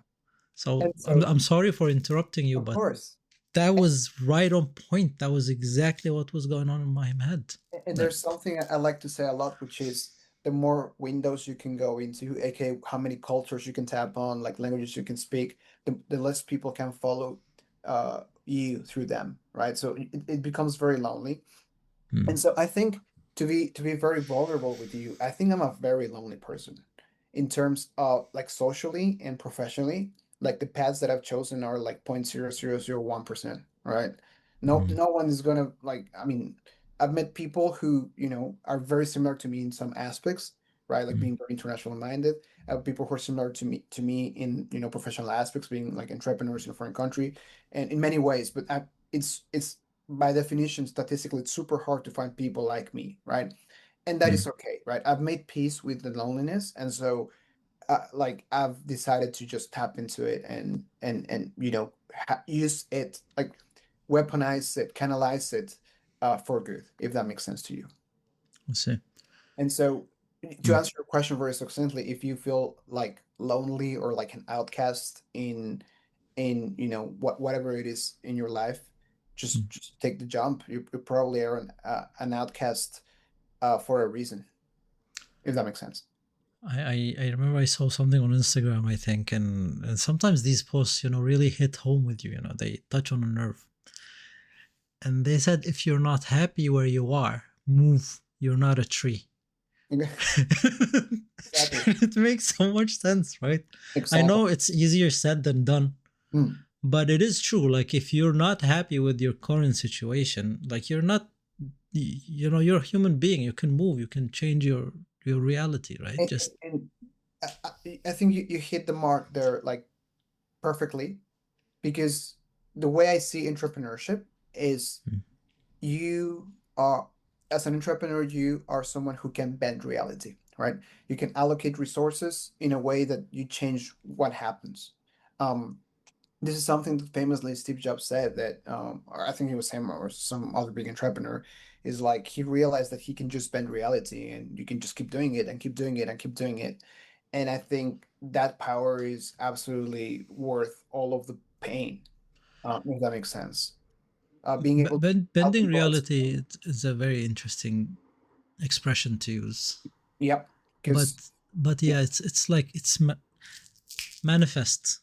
So And so, I'm sorry for interrupting you, of but course, that was right on point. That was exactly what was going on in my head. and Like, there's something I like to say a lot, which is the more windows you can go into, aka how many cultures you can tap on, like languages you can speak, the less people can follow you through them, right? So it becomes very lonely. mm, And so I think to be very vulnerable with you, I think I'm a very lonely person in terms of like socially and professionally. Like the paths that I've chosen are like 0.0001%, right? No, mm, no one is gonna like, I mean, I've met people who, are very similar to me in some aspects, right? Like mm, being very international minded. I have people who are similar to me in, professional aspects, being like entrepreneurs in a foreign country and in many ways, but it's by definition, statistically, it's super hard to find people like me, right? And that is mm. okay, right? I've made peace with the loneliness, and so like I've decided to just tap into it and use it, like weaponize it, canalize it for good, if that makes sense to you. We'll see. And so, to Mm, answer your question very succinctly, if you feel like lonely or like an outcast in whatever it is in your life, mm. just take the jump. You probably are an outcast for a reason, if that makes sense. I remember I saw something on Instagram, I think, and sometimes these posts, really hit home with you. They touch on a nerve. And they said, if you're not happy where you are, move. You're not a tree. Exactly. It makes so much sense, right? I Exactly. know it's easier said than done, Mm. but it is true. Like, if you're not happy with your current situation, like, you're not, you're a human being. You can move, you can change your reality, right? And, Just, and I think you hit the mark there like perfectly, because the way I see entrepreneurship is mm, you are, as an entrepreneur, you are someone who can bend reality, right? You can allocate resources in a way that you change what happens. um this is something that famously Steve Jobs said, that or I think it was him or some other big entrepreneur, is like he realized that he can just bend reality and you can just keep doing it and keep doing it and keep doing it. And I think that power is absolutely worth all of the pain, if that makes sense. Being able to help bending people reality explain. is a very interesting expression to use. Yep. But Because but yeah, yeah, it's like it's manifest,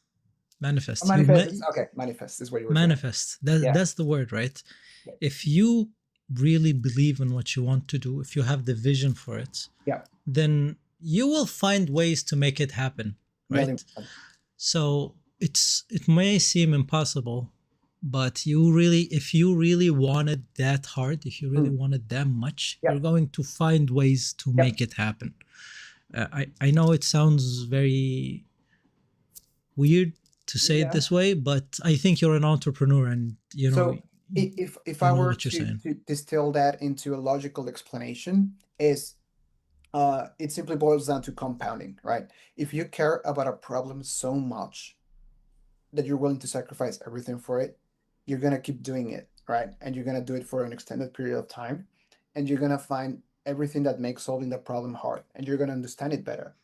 manifest. manifest is okay. Manifest is what you were trying. Manifest. That Yeah. that's the word, right? Yeah. If you really believe in what you want to do, if you have the vision for it, Yeah. then you will find ways to make it happen, Million right? percent. So it may seem impossible, but if you really want it that hard, if you really Mm. want it that much, you're Yep. going to find ways to Yep. make it happen. I know it sounds very weird to say it Yeah. this way, but I think you're an entrepreneur, and So you, if you I know were what you're to saying. distill that into a logical explanation, is it simply boils down to compounding, right? If you care about a problem so much that you're willing to sacrifice everything for it, you're gonna keep doing it. right? And you're gonna do it for an extended period of time, and you're gonna find everything that makes solving the problem hard, and you're gonna understand it better.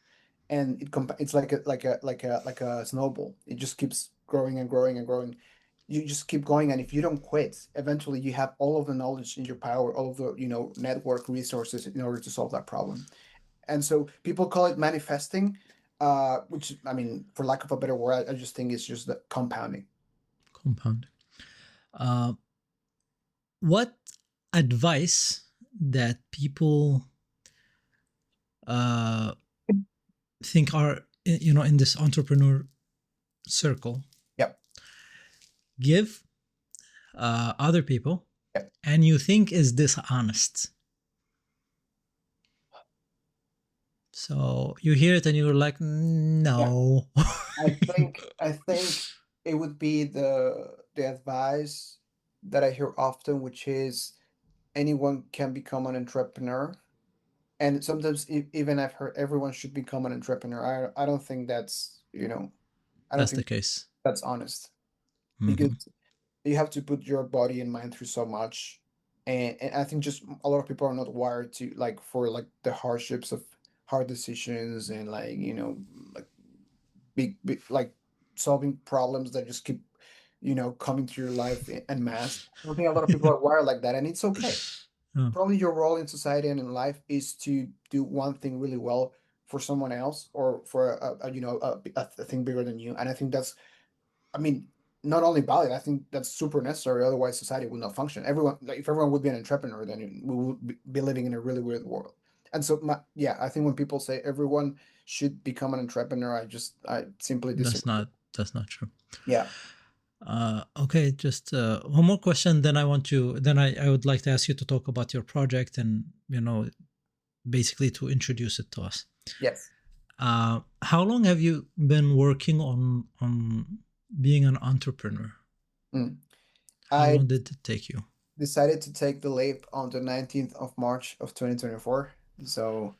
And it's like a snowball. It just keeps growing and growing and growing. You just keep going, and if you don't quit, eventually you have all of the knowledge in your power, all of the network resources in order to solve that problem. And so people call it manifesting, which, I mean, for lack of a better word, I just think it's just the compounding. Compound. Uh, what advice that people uh, think are in this entrepreneur circle Yep. give other people Yep. and you think is dishonest? So you hear it and you're like, Yeah. no. I think it would be the advice that I hear often, which is anyone can become an entrepreneur. And sometimes even I've heard everyone should become an entrepreneur. I don't think I don't That's the think case. that's honest, because Hmm. you have to put your body and mind through so much. And I think just a lot of people are not wired to, like, for like the hardships of hard decisions, and like, like big like solving problems that just keep coming to your life en masse. I don't think a lot of people are wired like that, and it's okay. Oh, Probably your role in society and in life is to do one thing really well for someone else, or for a thing bigger than you. And I think that's, I mean, not only valid, I think that's super necessary. Otherwise, society would not function. Everyone, like, if everyone would be an entrepreneur, then we would be living in a really weird world. And so, yeah, I think when people say everyone should become an entrepreneur, I simply that's disagree. not true. Yeah. Okay, just one more question. Then I would like to ask you to talk about your project and basically to introduce it to us. Yes. How long have you been working on being an entrepreneur? Mm. How I long did it take you? decided to take the leap on the 19th of March of 2024. So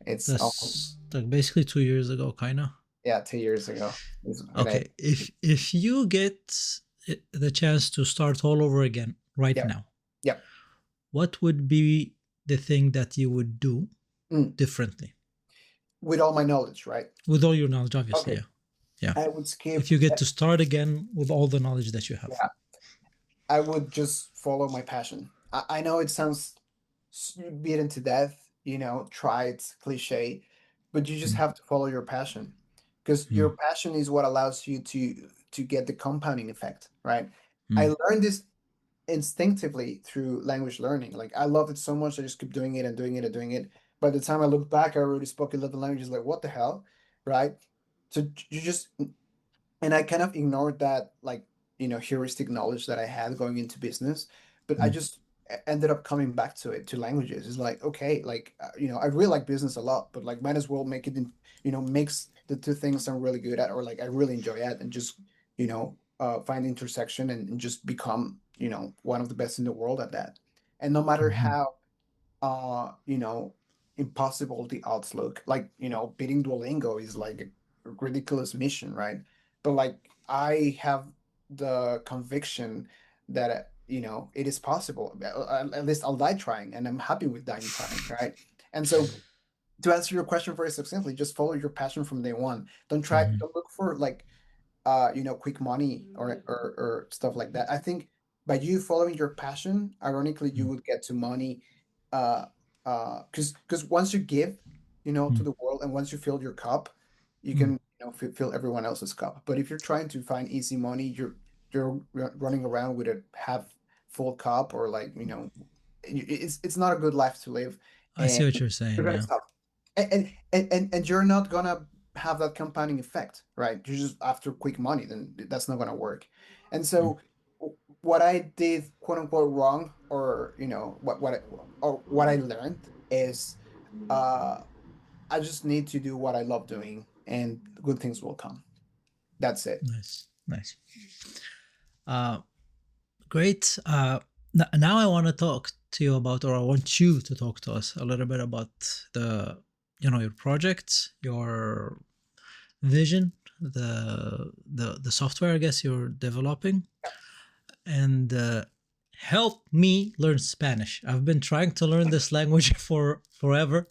it's almost, That's like basically 2 years ago, kind of. yeah, 2 years ago. Is when I Okay, if you get the chance to start all over again right Yeah. now, Yeah. what would be the thing that you would do Mm. differently With all my knowledge, right? with all your knowledge? Obviously, Okay. yeah, yeah. I would If skip. you get to start again with all the knowledge that you have. Yeah. I would just follow my passion. I know it sounds beaten to death, tried, cliche, but you just Mm, have to follow your passion, because your mm, passion is what allows you to get the compounding effect, right? I mm, learned this instinctively through language learning. Like, I loved it so much, I just kept doing it and doing it and doing it. By the time I look back, I already spoke 11 languages. Like, what the hell, right? So you just and I kind of ignored that, like, heuristic knowledge that I had going into business, but I mm, just ended up coming back to it, to languages. It's like, okay, like, I really like business a lot, but like, might as well make it in, mix the two things I'm really good at, or like I really enjoy it, and just, find intersection, and just become, one of the best in the world at that. And no matter mhm. how you know, impossible the odds look. Like, beating Duolingo is like a ridiculous mission, right? But like, I have the conviction that it is possible. At least I'll die trying, and I'm happy with dying trying, right? And so, to answer your question very succinctly, just follow your passion from day one. Mhm, Don't look for, like, quick money, or stuff like that. I think by you following your passion, ironically, you mm, would get to money, uh, because once you give, to mm. the world, and once you fill your cup, you Mm. can, fill everyone else's cup. But if you're trying to find easy money, you're running around with a half full cup, or like, it's not a good life to live, I see and what you're you're saying. gonna Yeah. stop, and you're not gonna have that compounding effect, right? You're just after quick money, then that's not gonna work. And Mm. so, what I did, quote unquote, wrong, or what I learned is, uh I just need to do what I love doing, and good things will come. That's it. Nice. Nice. Uh, Great. Now I want to talk to you about, or I want you to talk to us a little bit about your projects, your vision, the software I guess you're developing, and help me learn Spanish. I've been trying to learn this language for forever,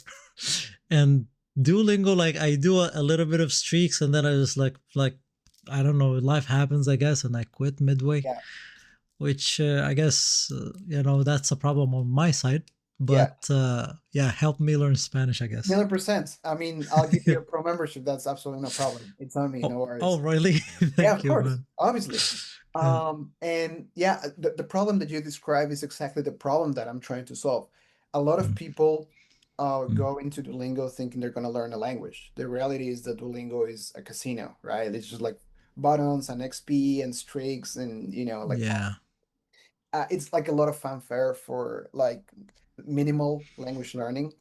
and Duolingo, like I do a little bit of streaks, and then I just like I don't know, life happens, I guess, and I quit midway, Yeah, which I guess that's a problem on my side. yeah, But yeah, help me learn Spanish, I guess. 1,000,000%. I mean, I'll give Yeah. you a pro membership. That's absolutely no problem. It's on me, no Oh, worries. really? Yeah, Thank of you, course, man. obviously. Yeah. And yeah, the problem that you describe is exactly the problem that I'm trying to solve. A lot of Mm, people mm, go into Duolingo thinking they're going to learn a language. The reality is that Duolingo is a casino, right? It's just like buttons and XP and streaks and like yeah. it's like a lot of fanfare for like minimal language learning.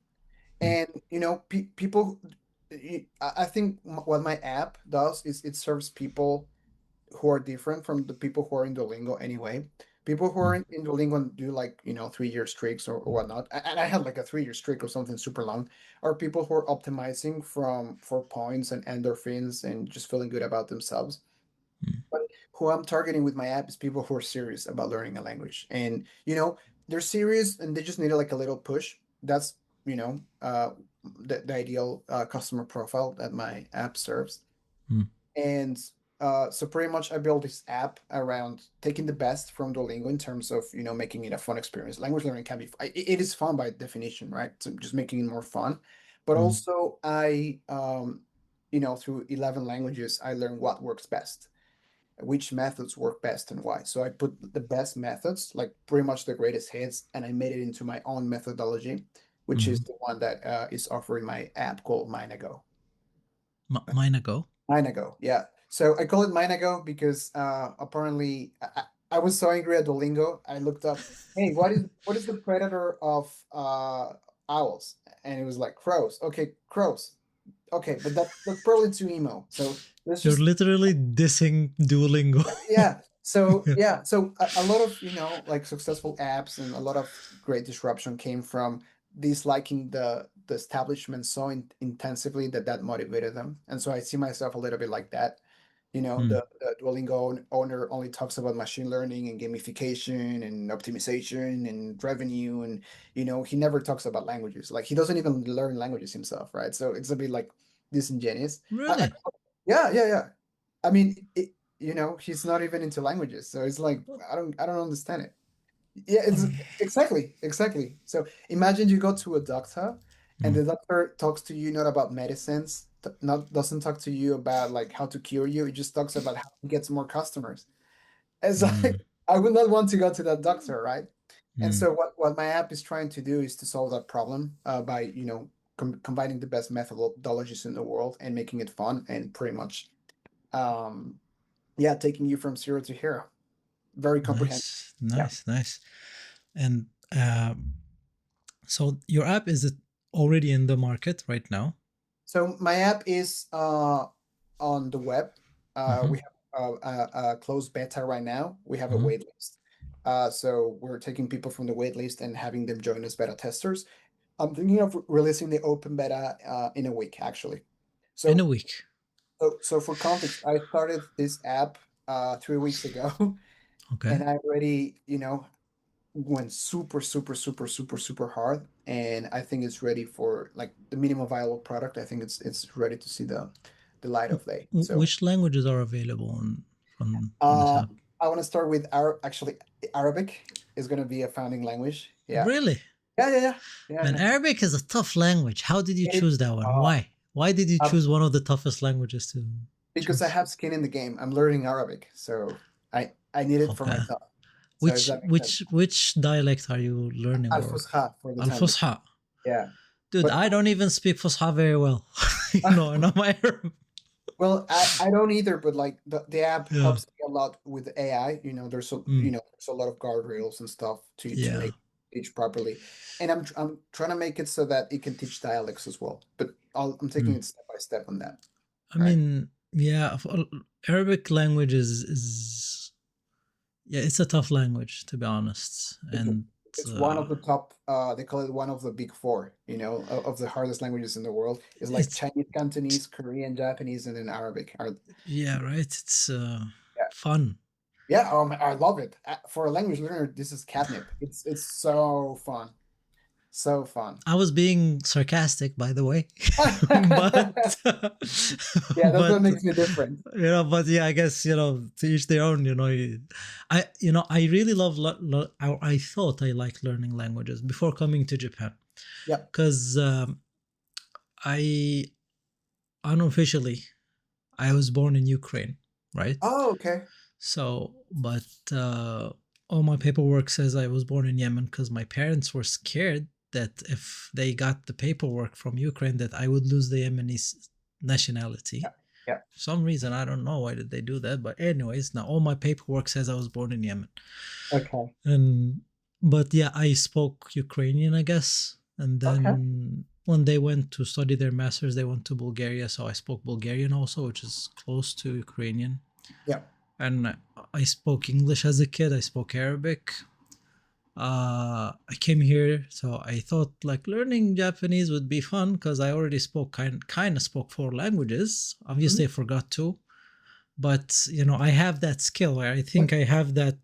Mm, And people, I think what my app does is it serves people who are different from the people who are in Duolingo anyway. People who are mm, in Duolingo and do like 3-year streaks or whatnot. And I had like a 3-year streak or something super long. Or people who are optimizing for points and endorphins and just feeling good about themselves. mm, But who I'm targeting with my app is people who are serious about learning a language. And they're serious and they just need like a little push. That's the ideal customer profile that my app serves. mm, And so pretty much I built this app around taking the best from Duolingo in terms of making it a fun experience. Language learning can be it is fun by definition, right? So just making it more fun. But mm, also I through 11 languages I learned what works best, which methods work best and why. So I put the best methods, like pretty much the greatest hits, and I made it into my own methodology, which is mm. the one that is offering my app called Minago. Mine ago. Minago, yeah. So I call it Minago because apparently I was so angry at Duolingo. I looked up, hey, what is the predator of owls? And it was like crows. Okay, crows. Okay, but that's probably too emo. So let's You're just literally dissing Duolingo. yeah. So Yeah. yeah, so a lot of like successful apps and a lot of great disruption came from disliking the establishment so intensively that motivated them. And so I see myself a little bit like that. Mm, The Duolingo owner only talks about machine learning and gamification and optimization and revenue, and he never talks about languages. Like he doesn't even learn languages himself, right? So it's a bit like disingenuous. really? Yeah, yeah, yeah. I mean, he's not even into languages, so it's like I don't understand it. Yeah, it's Um, exactly, exactly. So imagine you go to a doctor, and mm, the doctor talks to you not about medicines, not doesn't talk to you about like how to cure you. It just talks about how to get more customers. It's mm, like I would not want to go to that doctor, right? And mm. so what my app is trying to do is to solve that problem by combining the best methodologies in the world and making it fun and pretty much um, yeah, taking you from zero to hero. Very comprehensive. Nice, Yeah. nice, nice. And so your app, is it already in the market right now? So my app is on the web. Mm-hmm. We have a closed beta right now. We have a Mm-hmm. wait list. So we're taking people from the wait list and having them join as beta testers. I'm thinking of releasing the open beta in a week, actually. In a So, week. so for context, I started this app 3 weeks ago, Okay. and I already, went super, super, super, super, super hard, and I think it's ready for like the minimum viable product. I think it's ready to see the light of day. So Which languages are available on this uh, app? I want to start with actually Arabic is going to be a founding language. Yeah, Really? yeah, yeah, yeah, yeah, Man, yeah. Arabic is a tough language. How did you It, choose that one? uh, Why? Why did you um, choose one of the toughest languages to because I choose? have skin in the game. I'm learning Arabic, so I need it for Okay. myself. So if Which that makes sense. which which dialect are you learning, Al or Fusha for the Al time being. Fusha? Yeah, Dude, but I don't even speak Fusha very well. I know my Arab. well, I don't either, but like the app Yeah. helps me a lot with AI. Mm, There's a lot of guardrails and stuff to yeah. make it teach properly, and I'm trying to make it so that it can teach dialects as well. But I'm taking Mm. it step by step on that. I Right? mean, yeah, Arabic language is yeah, it's a tough language to be honest, It's and it's one uh, of the top. They call it one of the big four. Of the hardest languages in the world. It's like it's Chinese, Cantonese, Korean, Japanese, and then Arabic. Are yeah, right. It's yeah, fun. Yeah, I love it. For a language learner, this is catnip. It's so fun. So fun. I was being sarcastic, by the way, but Yeah, that's what but makes me different. but yeah, I guess to each their own. I really love. I thought I liked learning languages before coming to Japan Yep. because I unofficially I was born in Ukraine, right? Oh, okay. So, but all my paperwork says I was born in Yemen because my parents were scared that if they got the paperwork from Ukraine, that I would lose the Yemeni Yeah. nationality. Yeah. For some reason, I don't know why did they do that, but anyways, now all my paperwork says I was born in Yemen, Okay. and but yeah, I spoke Ukrainian, I guess, and Okay. then when they went to study their masters, they went to Bulgaria, so I spoke Bulgarian also, which is close to Ukrainian, Yeah. and I spoke English as a kid. I spoke Arabic. I came here, so I thought like learning Japanese would be fun because I already spoke kind of spoke four languages. Obviously, I Mhm. forgot two, but I have that skill where I think I have that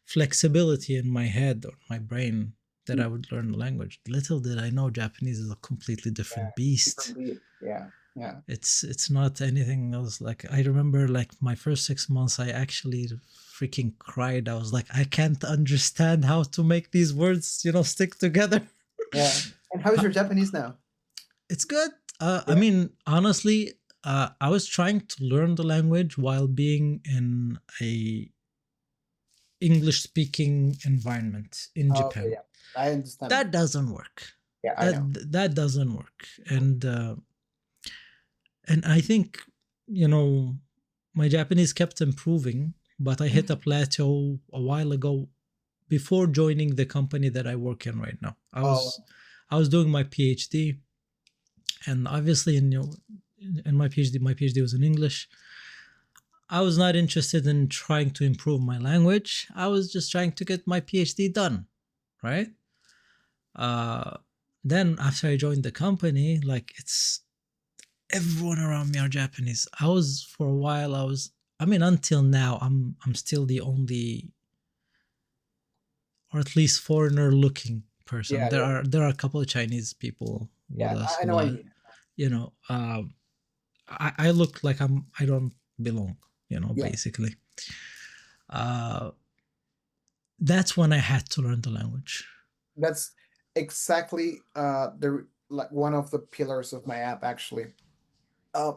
flexibility in my head or my brain that I Mm. would learn the language. Little did I know Japanese is a completely Yeah. different Different beast. beat. Yeah. Yeah. It's not anything else. Like I remember like my first 6 months I actually freaking cried. I was like, I can't understand how to make these words stick together. Yeah. And how is Huh, your Japanese now? it's good. I Yeah. mean, honestly, I was trying to learn the language while being in a English speaking environment in Oh, okay. Japan. Yeah. I understand. That doesn't work. Yeah, I that know. that doesn't work. And I think you know my Japanese kept improving, but I hit a Mhm. plateau a while ago before joining the company that I work in right now. i was Oh, i was doing my PhD, and obviously in my PhD was in English. I was not interested in trying to improve my language. I was just trying to get my PhD done, right? uh then after I joined the company, like it's everyone around me are Japanese. I was for a while. I mean, until now, I'm still the only, or at least foreigner-looking person. yeah, There yeah. are there are a couple of Chinese people with Yeah, us I who know what you are, mean. you know, I look like I don't belong. Yeah. Basically, uh, that's when I had to learn the language. That's exactly the like one of the pillars of my app actually.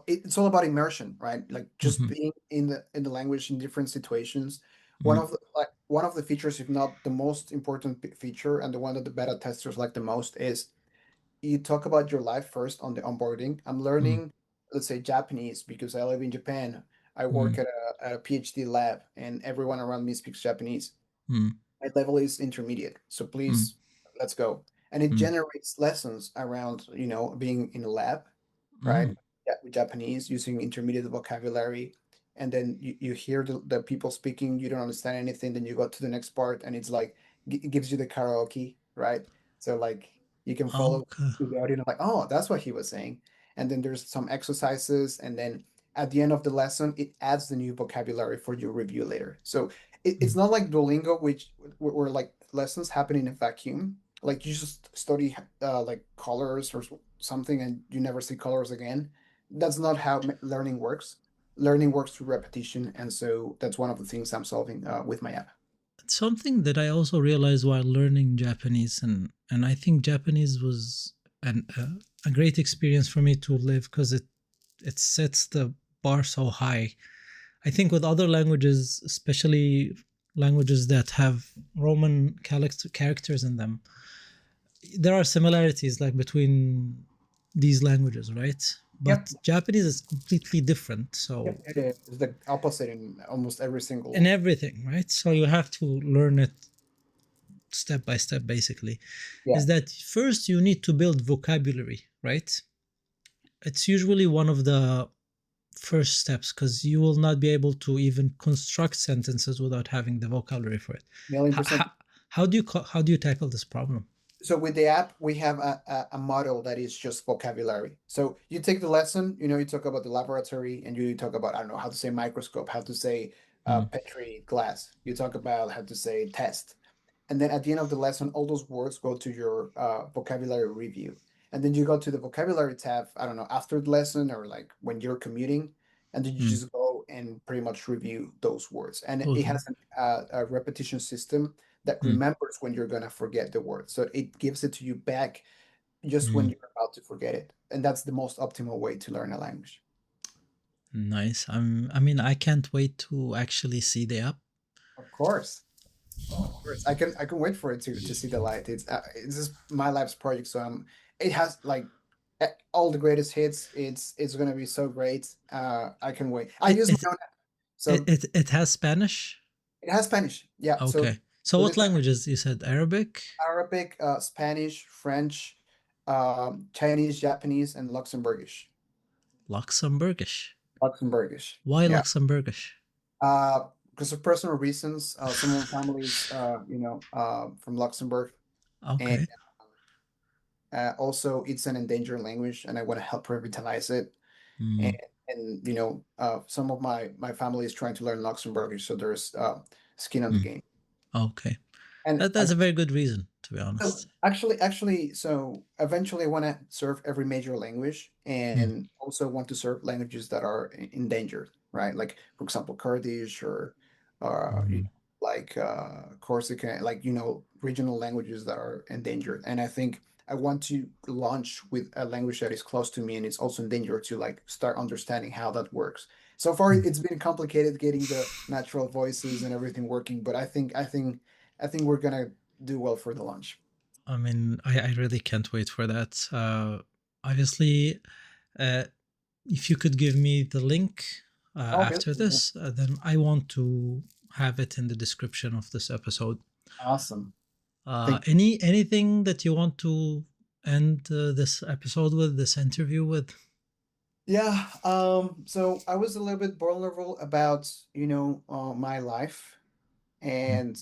It's all about immersion, right? Like just Hmm. being in the language in different situations. Hmm. One of the features, if not the most important feature, and the one that the beta testers like the most, is you talk about your life first on the onboarding. I'm Hmm. learning, let's say, Japanese because I live in Japan. I Hmm. work at a PhD lab, and everyone around me speaks Japanese. Hmm. My level is intermediate, so Hmm. please let's go. And it Hmm. generates lessons around, being in a lab, right? Hmm. Yeah, with Japanese using intermediate vocabulary. And then you hear the people speaking, you don't understand anything, then you go to the next part and it's like it gives you the karaoke, right? So like you can follow Okay. the audio like, oh, that's what he was saying. And then there's some exercises, and then at the end of the lesson, it adds the new vocabulary for your review later. So it's Hmm. not like Duolingo, which where like lessons happen in a vacuum. Like you just study like colors or something, and you never see colors again. That's not how learning works. Learning works through repetition, and so that's one of the things I'm solving with my app. Something that I also realized while learning Japanese, and I think Japanese was a great experience for me to live because it sets the bar so high. I think with other languages, especially languages that have Roman characters in them, there are similarities like between these languages, right? Yep, But Japanese is completely different. yep, So it is. It's the opposite in almost every in single. everything, right? So you have to learn it step by step, basically. Yeah, Is that first you need to build vocabulary, right? It's usually one of the first steps because you will not be able to even construct sentences without having the vocabulary for it. million How, percent. how, how do you tackle this problem? So with the app, we have a model that is just vocabulary. So you take the lesson, you talk about the laboratory, and you talk about, I don't know, how to say microscope, how to say mm, Petri glass. You talk about how to say test. And then at the end of the lesson, all those words go to your vocabulary review. And then you go to the vocabulary tab, I don't know, after the lesson or like when you're commuting, and then you mm. just go and pretty much review those words. And it Those has words. a repetition system that Mm, remembers when you're gonna forget the word. So it gives it to you back just when mm. you're about to forget it. And that's the most optimal way to learn a language. Nice. I mean, I can't wait to actually see the app. Of course. Of course. I can wait for it to see the light. It's just my life's project, so it has like all the greatest hits. It's gonna be so great. I can wait. I It use it my own app. it So it, it has Spanish. it has Spanish. Yeah. So Okay. So so what this languages? You said Arabic, Arabic, Spanish, French, Chinese, Japanese, and Luxembourgish. Luxembourgish. Luxembourgish. Why Yeah. Luxembourgish? Because of personal reasons, some of my families, from Luxembourg, and Okay. also it's an endangered language, and I want to help revitalize it. And Mm, some of my family is trying to learn Luxembourgish, so there's skin on the mm. game. Okay. And That's a very good reason, to be so honest. so eventually I want to serve every major language Mm, and also want to serve languages that are endangered, right? Like for example, Kurdish or mm, like Corsican, like regional languages that are endangered. And I think I want to launch with a language that is close to me and it's also endangered to like start understanding how that works. So far, mm. it's been complicated getting the natural voices and everything working, but I think we're gonna do well for the launch. I mean, I really can't wait for that. Obviously, uh, if you could give me the link Okay. after this, then I want to have it in the description of this episode. Awesome. Thank you. Anything that you want to end this episode with, this interview with? Yeah, so I was a little bit vulnerable about, my life, Mm, and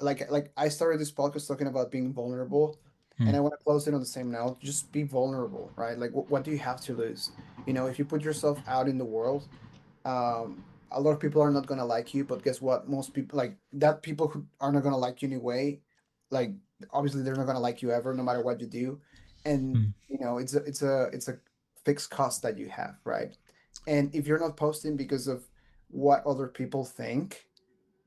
like I started this podcast talking about being vulnerable, and mm, I want to close it on the same note. Just be vulnerable, right? Like what do you have to lose? If you put yourself out in the world, a lot of people are not gonna like you, but guess what? Most people like that people who are not gonna like you anyway, like obviously they're not gonna like you ever, no matter what you do. And mm, it's a fixed cost that you have, right? And if you're not posting because of what other people think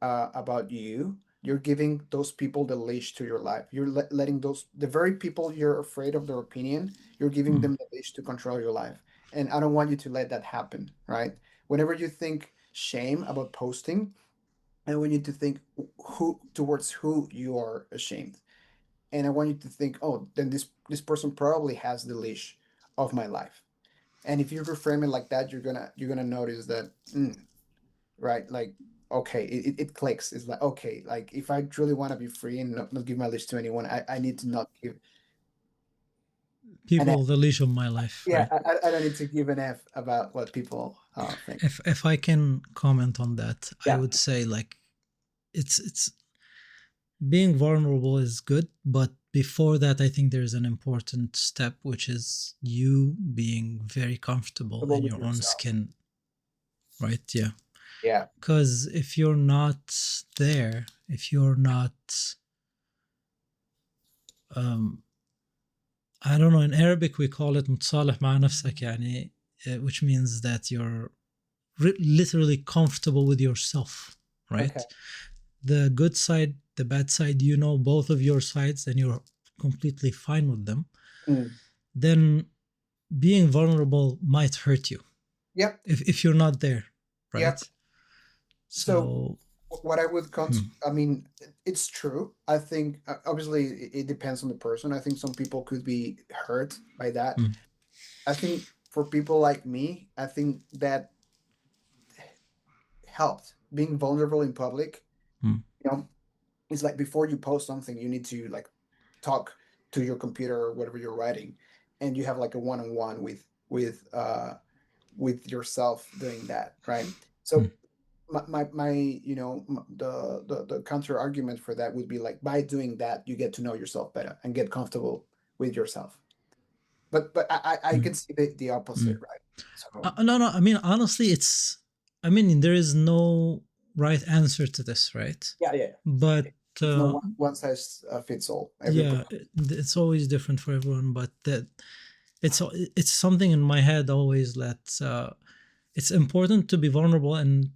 about you, you're giving those people the leash to your life. You're letting the very people you're afraid of their opinion, you're giving mm, them the leash to control your life. And I don't want you to let that happen, right? Whenever you think shame about posting, I want you to think who towards who you are ashamed. And I want you to think, oh, then this person probably has the leash of my life. And if you reframe it like that, you're gonna notice that right? Like, okay, it clicks. It's like, okay, like if I truly want to be free and not give my list to anyone, I need to not give an F. People, the leash of my life, Yeah, right? I don't need to give an F about what people think. If I can comment on that, I Yeah, would say like it's being vulnerable is good, but before that, I think there's an important step, which is you being very comfortable about in with your own yourself. skin, right? Yeah. Yeah. Because if you're not there, if you're not, um, I don't know, in Arabic we call it متصالح مع نفسك يعني, which means that you're literally comfortable with yourself, Okay. right? The good side, the bad side, you know both of your sides and you're completely fine with them, Mm. then being vulnerable might hurt you Yep. if you're not there, Yep. right? So So, what I would hmm, I mean, it's true. I think obviously it depends on the person. I think some people could be hurt by that. hmm, I think for people like me, I think that helped being vulnerable in public. hmm, You know, it's like before you post something, you need to like talk to your computer or whatever you're writing, and you have like a one-on-one with yourself doing that, right? hmm, So my the counter argument for that would be like by doing that you get to know yourself better and get comfortable with yourself. But I hmm, can see the hmm. opposite, right? So No, no. I mean, honestly, it's. I mean, there is no right answer to this, right? Yeah, yeah. But It's no one size fits all. Every yeah, person. it's always different for everyone. But that it's something in my head always that it's important to be vulnerable, and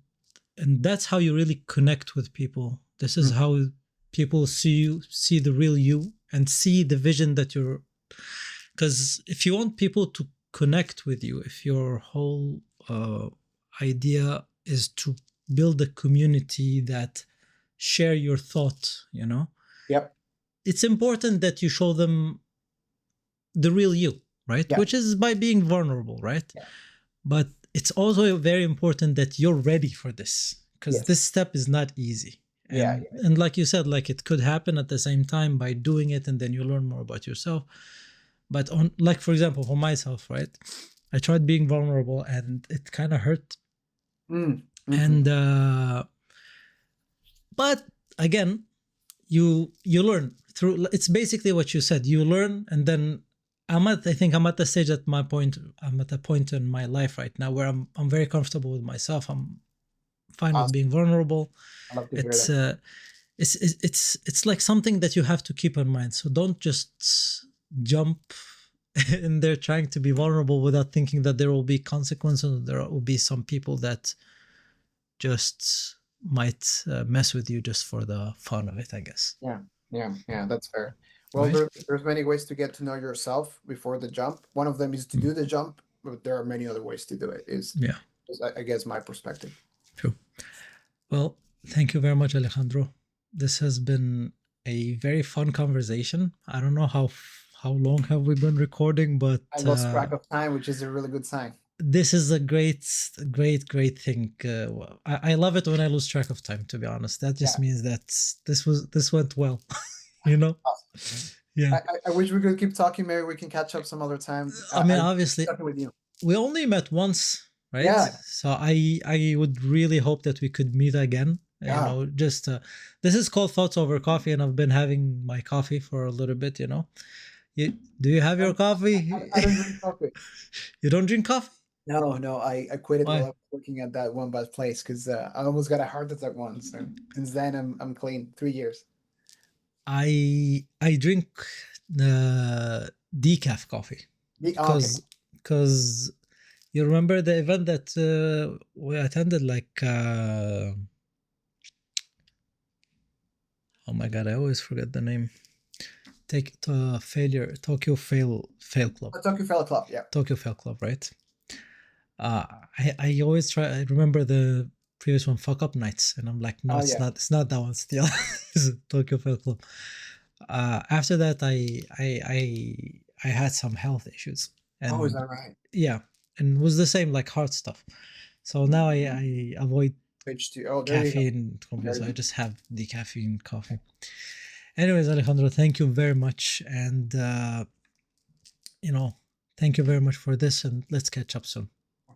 that's how you really connect with people. This is Mm. how people see you, see the real you, and see the vision that you're. Because if you want people to connect with you, if your whole idea is to build a community that share your thought, Yep. it's important that you show them the real you, right? Yeah. Which is by being vulnerable, right? Yeah. But it's also very important that you're ready for this, because Yes. this step is not easy. Yeah. And like you said, like it could happen at the same time by doing it, and then you learn more about yourself. But on, like, for example, for myself, right, I tried being vulnerable and it kind of hurt. Mm. Hmm. And but again, you learn through. It's basically what you said, you learn. And then I think I'm at the stage, at my point, I'm at a point in my life right now where I'm very comfortable with myself. I'm fine with Awesome. being vulnerable. I love to hear It's that. it's like something that you have to keep in mind. So don't just jump in there trying to be vulnerable without thinking that there will be consequences. There will be some people that just might mess with you just for the fun of it, I guess. Yeah, yeah, yeah, that's fair. Well, Right? there's many ways to get to know yourself before the jump. One of them is to Mm. do the jump, but there are many other ways to do it. Yeah, I guess my perspective. true. Well, thank you very much, Alejandro. This has been a very fun conversation. I don't know how long have we been recording, but I lost track of time, which is a really good sign. this is a great thing. I love it when I lose track of time. To be honest, that just Yeah, means that this went well. you know? awesome. Yeah. I wish we could keep talking. Maybe we can catch up some other time. I mean, I obviously, talking with you. we only met once, right? Yeah, So I would really hope that we could meet again. yeah. Just this is called Thoughts Over Coffee, and I've been having my coffee for a little bit. You, do you have your coffee? I don't drink coffee. You don't drink coffee? No, no, I quit it while I Why? was working at that one bad place because I almost got a heart attack once. And since then, I'm clean. 3 years. I drink decaf coffee Oh, okay. because you remember the event that we attended, like oh my god, I always forget the name. Take failure Tokyo fail club. Tokyo Fella Club. Yeah. Tokyo Fail Club, right? uh I always try. I remember the previous one, Fuck Up Nights, and I'm like, no, Oh, it's yeah. not, it's not that one still. It's Tokyo Fail Club. After that, I had some health issues, Oh, is and that right? yeah, and it was the same, like heart stuff. So now I avoid Page 2. Oh, there you go. caffeine completely. Very So I good. just have decaffeine coffee. Anyways, Alejandro, thank you very much, and you know, thank you very much for this, and let's catch up soon.